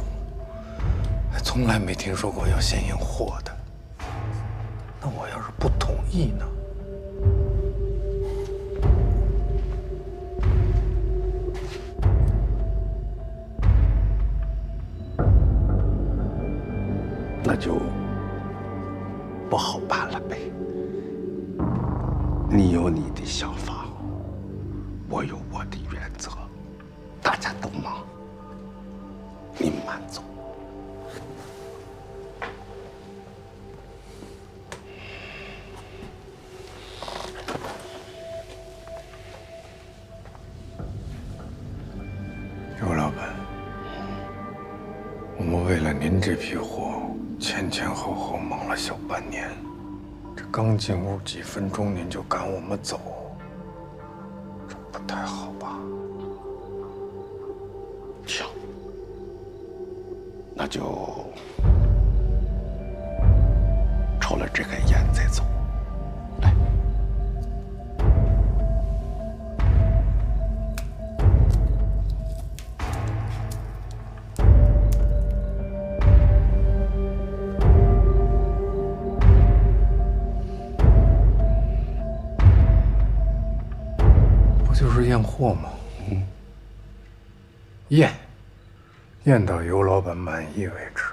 还从来没听说过要先验货的。那我要是不同意呢？那就不好办了呗。你有你的想法，我有我的原则，大家都忙，你慢走。周老板，我们为了您这批货，前前后后忙了小半年，这刚进屋几分钟您就赶我们走，这不太好吧？行，那就抽了这根烟再走。来。不就是验货吗？验到尤老板满意为止。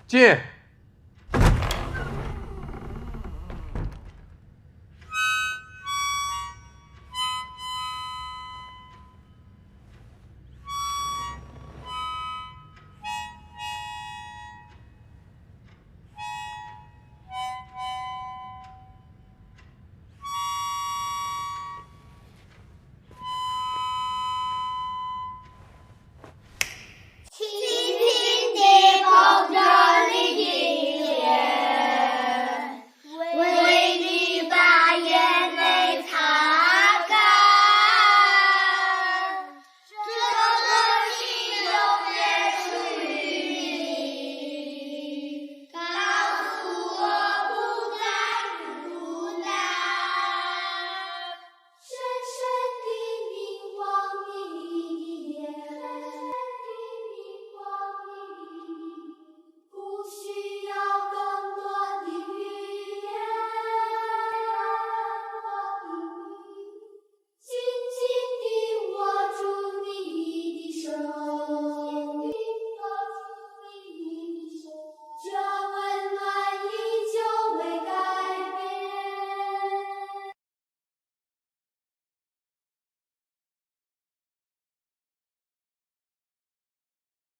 进。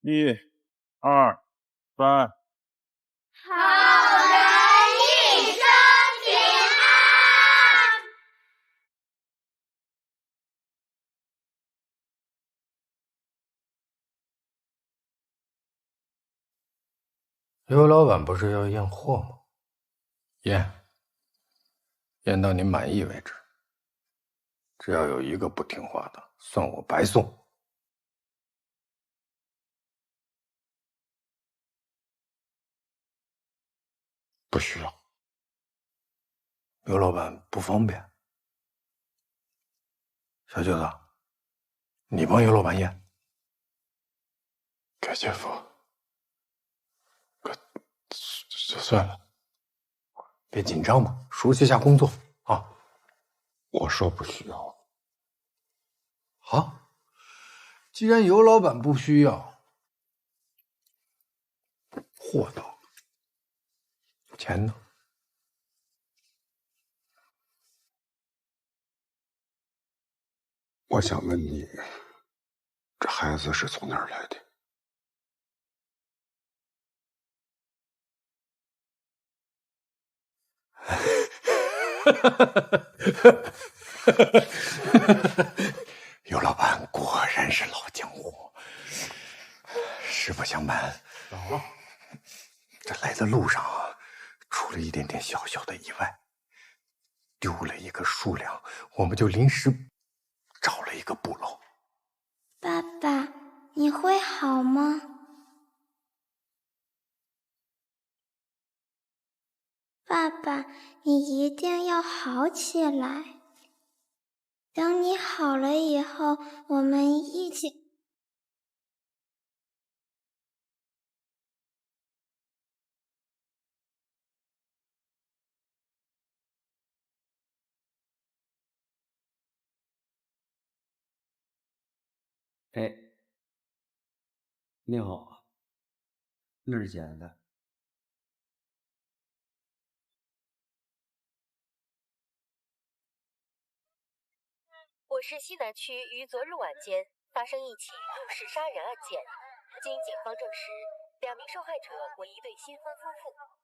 1、2、3。好人一生平安。尤老板不是要验货吗？验到您满意为止。只要有一个不听话的，算我白送。不需要。尤老板不方便。小舅子，你帮尤老板验。该姐夫，就算了，别紧张嘛，熟悉一下工作啊。我说不需要。好，既然尤老板不需要，货到了，钱呢？我想问你，这孩子是从哪儿来的？尤老板果然是老江湖。实不相瞒，这来的路上出了一点点小小的意外，丢了一个数量，我们就临时找了一个部落。爸爸，你会好吗？爸爸，你一定要好起来。等你好了以后，我们一起。哎，你好，哪儿捡的？我市西南区于昨日晚间发生一起入室杀人案件，经警方证实，2名受害者为一对新婚夫妇。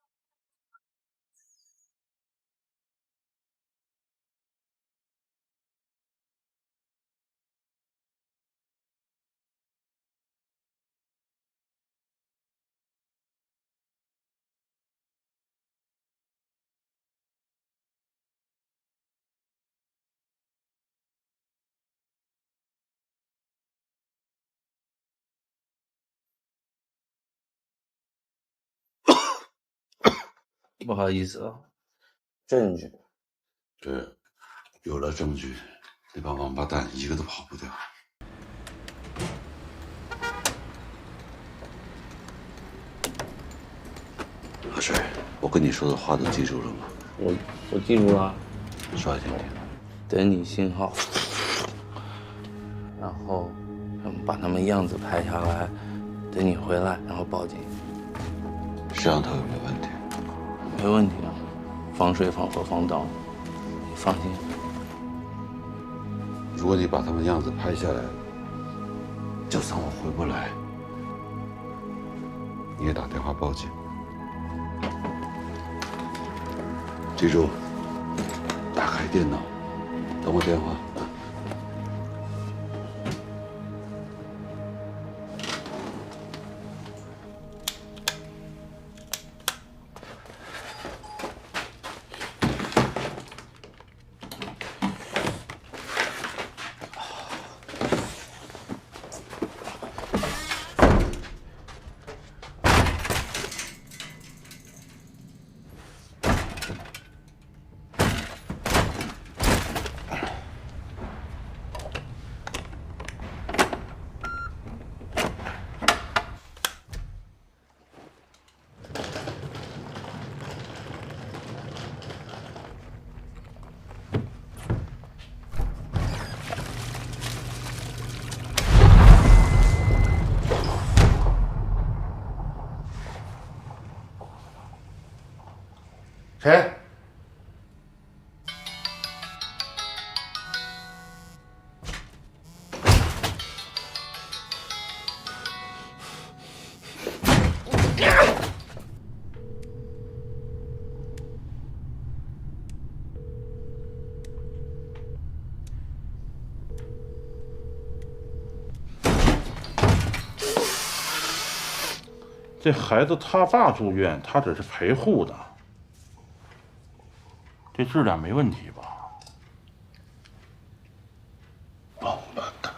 不好意思啊，证据。对，有了证据，那帮王八蛋一个都跑不掉。阿水，我跟你说的话都记住了吗？我记住了。说来听听。等你信号，然后把他们样子拍下来，等你回来，然后报警。摄像头有没有问题？没问题啊，防水、防火、防盗，你放心。如果你把他们样子拍下来，就算我回不来，你也打电话报警。记住，打开电脑，等我电话。谁？这孩子他爸住院，他只是陪护的，这质量没问题吧？王八蛋！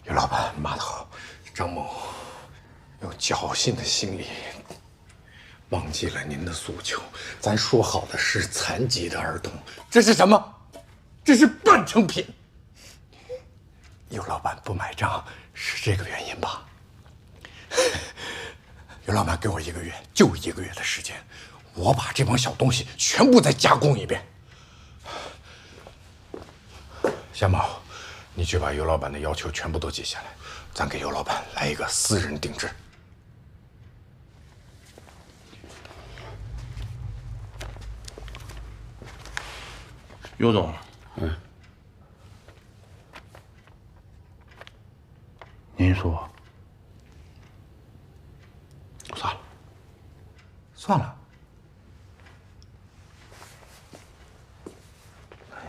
于老板骂得好，张某有侥幸的心理，忘记了您的诉求。咱说好的是残疾的儿童，这是什么？这是半成品。于老板不买账是这个原因吧？于老板给我1个月，就1个月的时间，我把这帮小东西全部再加工一遍。夏某，你去把尤老板的要求全部都记下来，咱给尤老板来一个私人定制。尤总，您说，算了。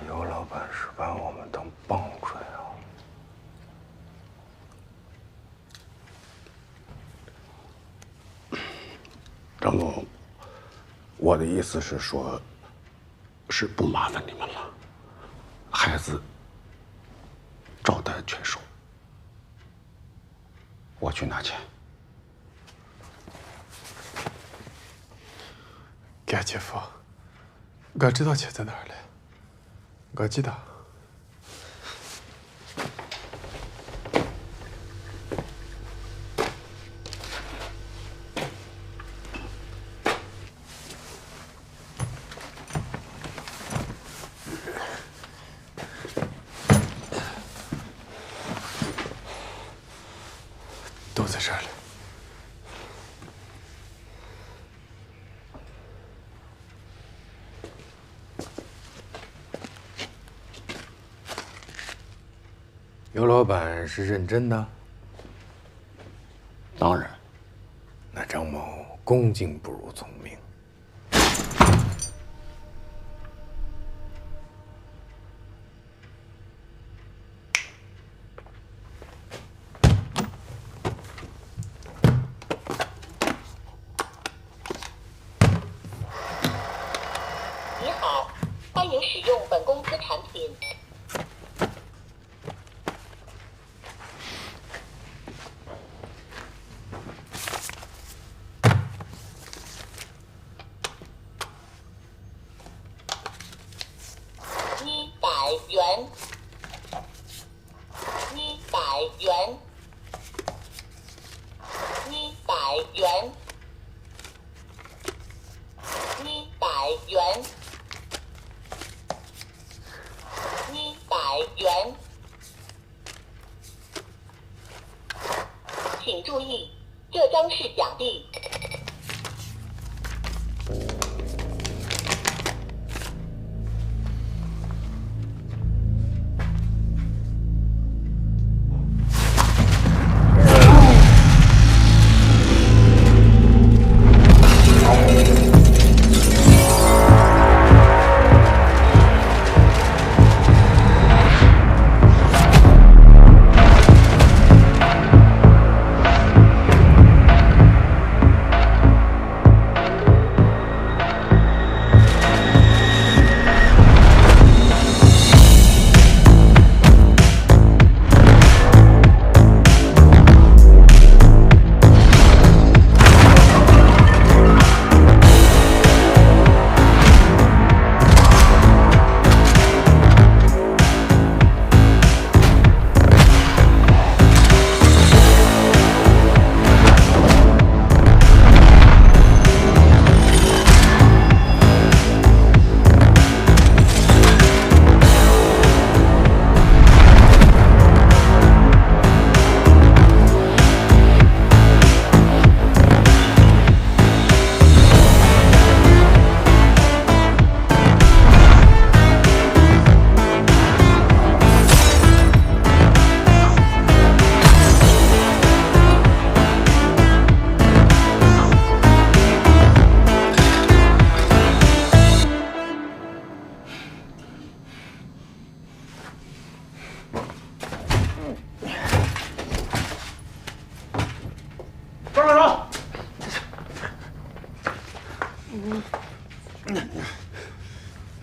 尤老板是把我们当棒槌啊！张总，我的意思是说，是不麻烦你们了，孩子照单全收，我去拿钱。干姐夫，我知道钱在哪儿了。我知道。都在这儿了。尤老板是认真的？当然。那张某恭敬不如从命。你好，欢迎使用本公司产品。100元，100元，100元，100元，100元。请注意，这张是奖励。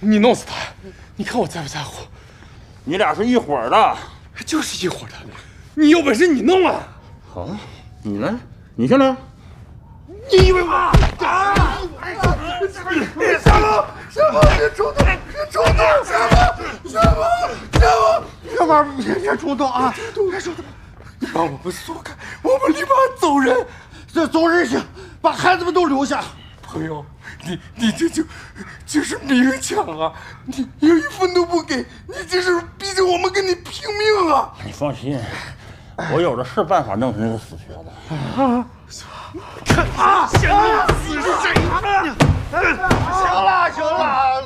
你弄死他，你看我在不在乎？你俩是一伙的，就是一伙的。你有本事你弄啊！好，你来，你先来。你以为我？啊！小龙，别冲动，别冲动！小龙，别冲动啊！别冲动！你把我们松开，我们立马走人。这走人行，把孩子们都留下。朋友，你这就是明抢啊！你有1分都不给，你这是逼着我们跟你拼命啊！你放心，我有的是办法弄死那个死瘸子。啊！死是谁？行了，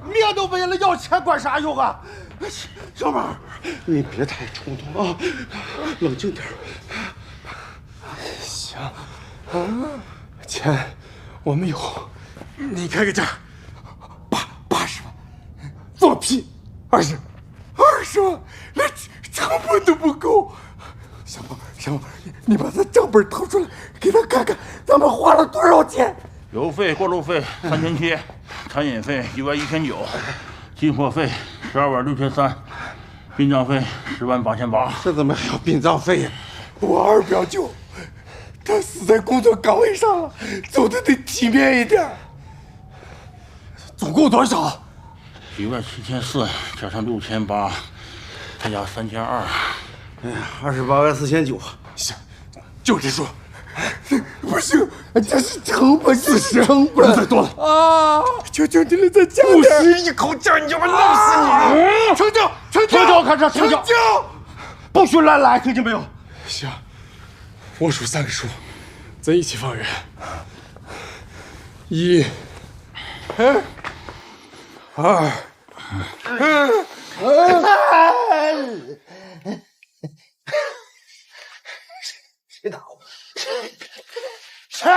命都没了，要钱管啥用啊？小马，你别太冲动啊，冷静点。行，钱我们有，你开个价，80万，做屁，20万，连成本都不够。小马，你把他账本掏出来，给他看看，咱们花了多少钱？邮费、过路费3700，餐饮费1万1900，进货费12万6300，殡葬费10万8800。这怎么还要殡葬费呀？我二表舅，他死在工作岗位上了，走的得体面一点。总共多少17400加上6800，再加3200。哎呀，284900。行，就这数。不行，这是成本，40，不能再多了啊！求求你了，再加点！50一口价，你就会弄死你！成交，成交，成交，成交！不许乱来，听见没有？行，我数3个数，咱一起放人。1、2、谁打我？谁？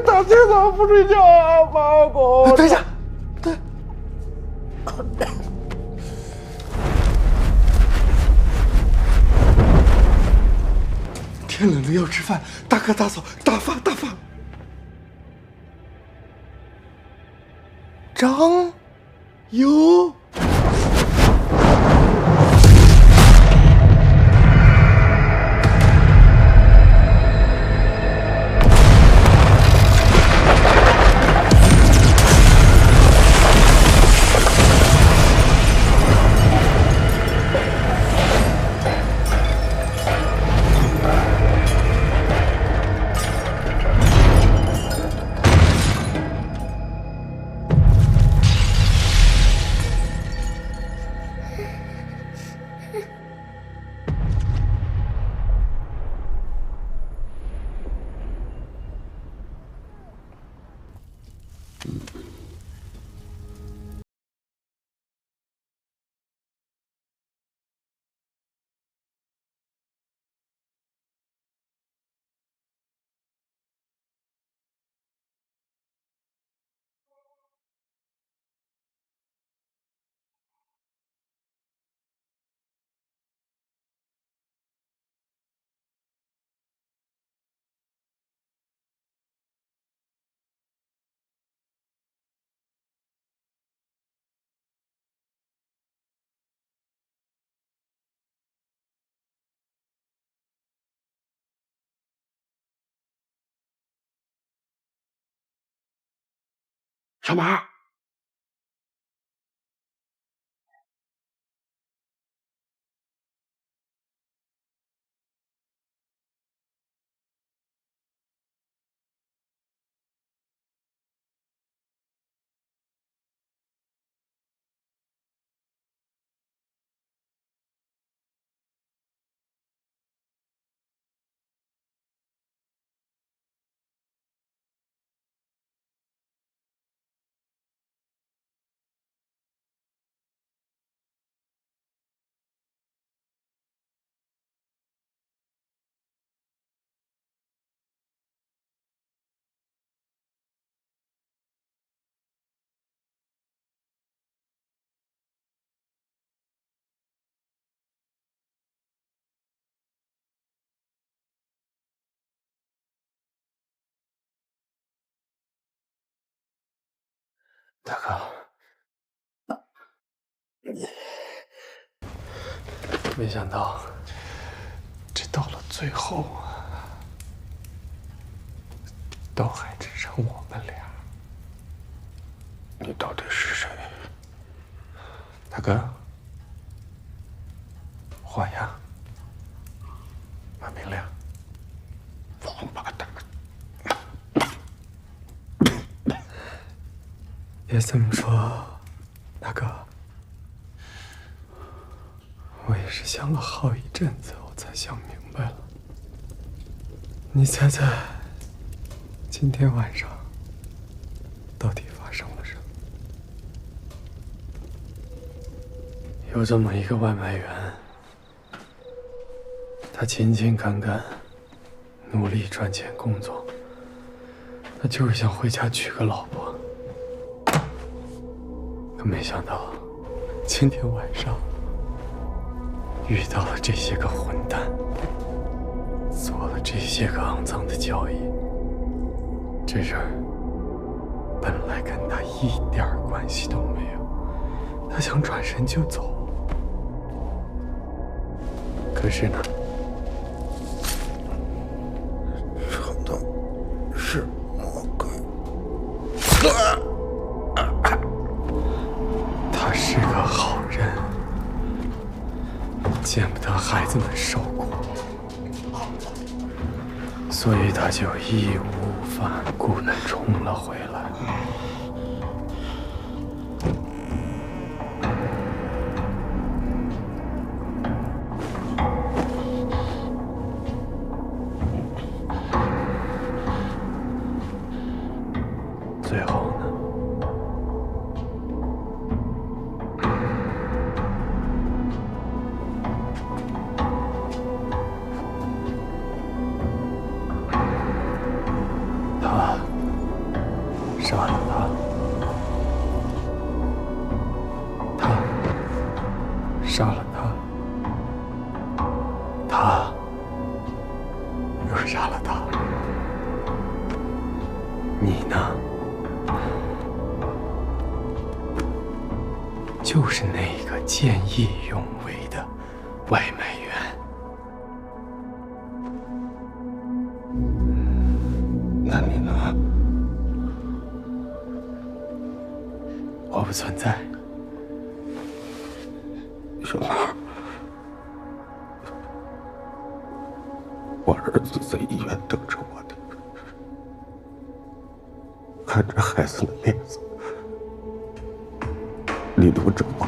大清早不睡觉啊，妈狗！等一下，天冷了要吃饭，大哥大嫂，大发大发。张有。小马。大哥，没想到这到了最后啊，都还只剩我们俩。你到底是谁？大哥，花样，马明亮，王八蛋！别这么说，大哥，我也是想了好一阵子，我才想明白了。你猜猜，今天晚上到底发生了什么？有这么一个外卖员，他勤勤恳恳，努力赚钱工作，他就是想回家娶个老婆。可没想到，今天晚上遇到了这些个混蛋，做了这些个肮脏的交易。这事儿本来跟他一点关系都没有，他想转身就走。可是呢，说的是魔鬼。他是个好人，见不得孩子们受苦，所以他就义无反顾地冲了回来。最后呢？他杀了他，他杀了他，他又杀了他。你呢？就是那个见义勇为的外卖员。那你呢？我不存在。小马，我儿子在医院等着我呢，看着孩子的面子，你留着我，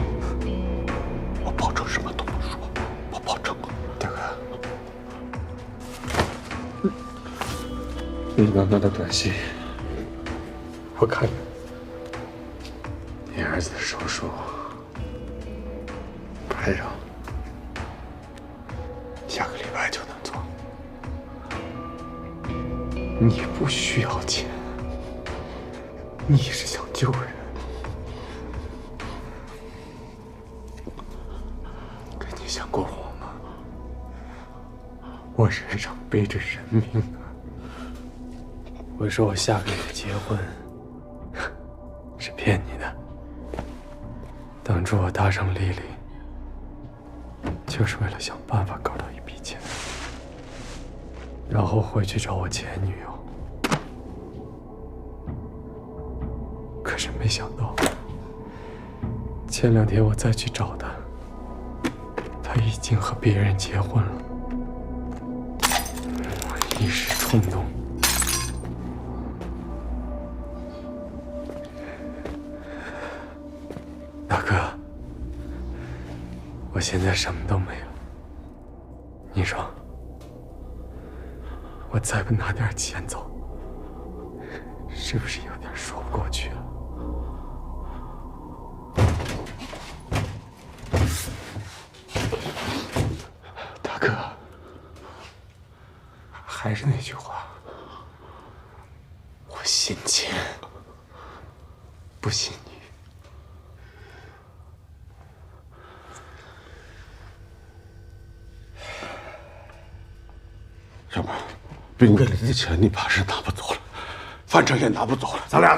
我保证什么都不说，我保证。大哥，你刚刚的短信，我看了。你儿子的手术排上，下个礼拜就能做。你不需要钱，你是想救人。可你想过我吗？我身上背着人命啊！我说我下个月结婚，是骗你的。当初我搭上丽丽，就是为了想办法搞到一笔钱，然后回去找我前女友。可是没想到，前2天我再去找她，她已经和别人结婚了。我一时冲动，大哥，我现在什么都没了。你说，我再不拿点钱走，是不是有点说不过去了？大哥，还是那句话，我信钱，不信你。小马，兵给你的钱，你怕是拿不走了，反正也拿不走了，咱俩。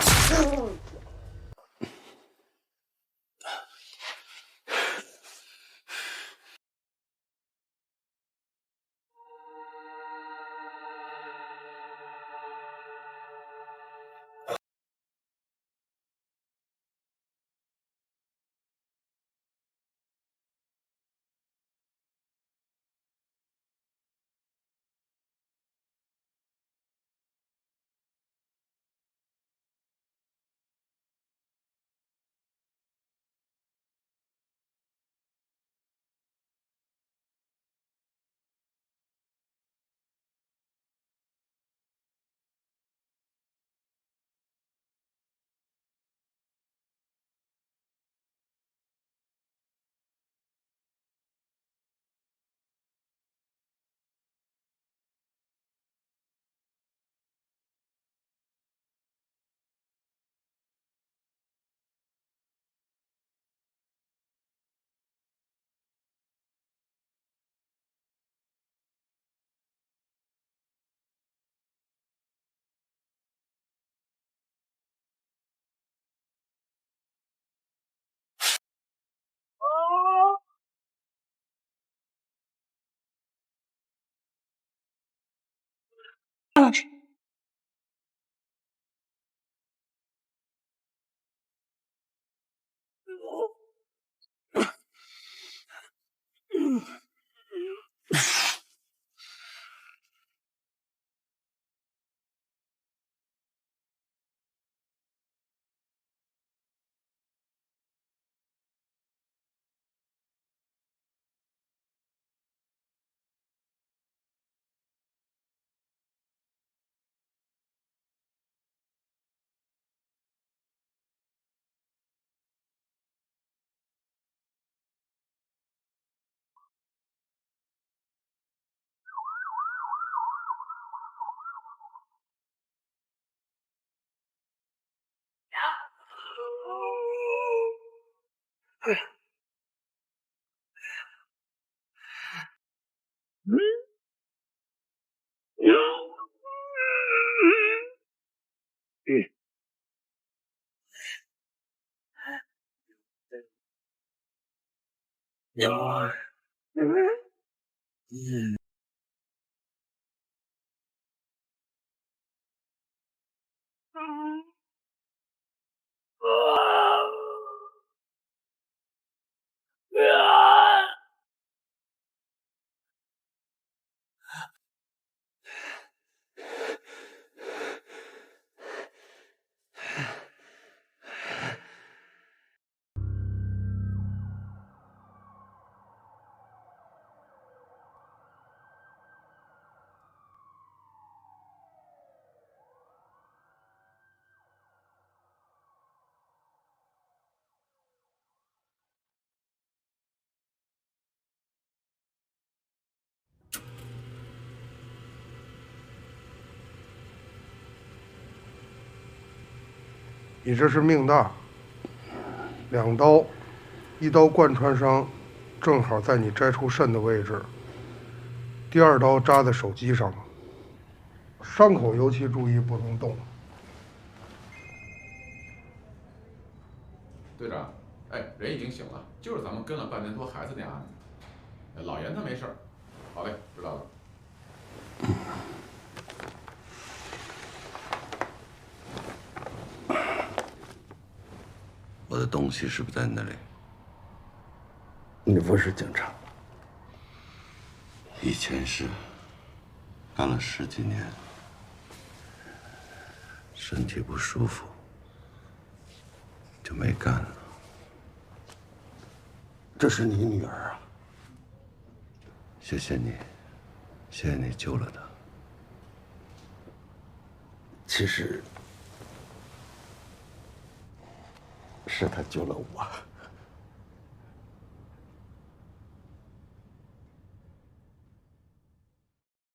你这是命大，2刀，1刀贯穿伤，正好在你摘出肾的位置。第2刀扎在手机上，伤口尤其注意不能动。队长，哎，人已经醒了，就是咱们跟了半年多孩子那案子。老严他没事儿。好嘞，知道了。我的东西是不是在那里？你不是警察。以前是，干了10几年，身体不舒服，就没干了。这是你女儿啊？谢谢你，谢谢你救了她。其实是她救了我。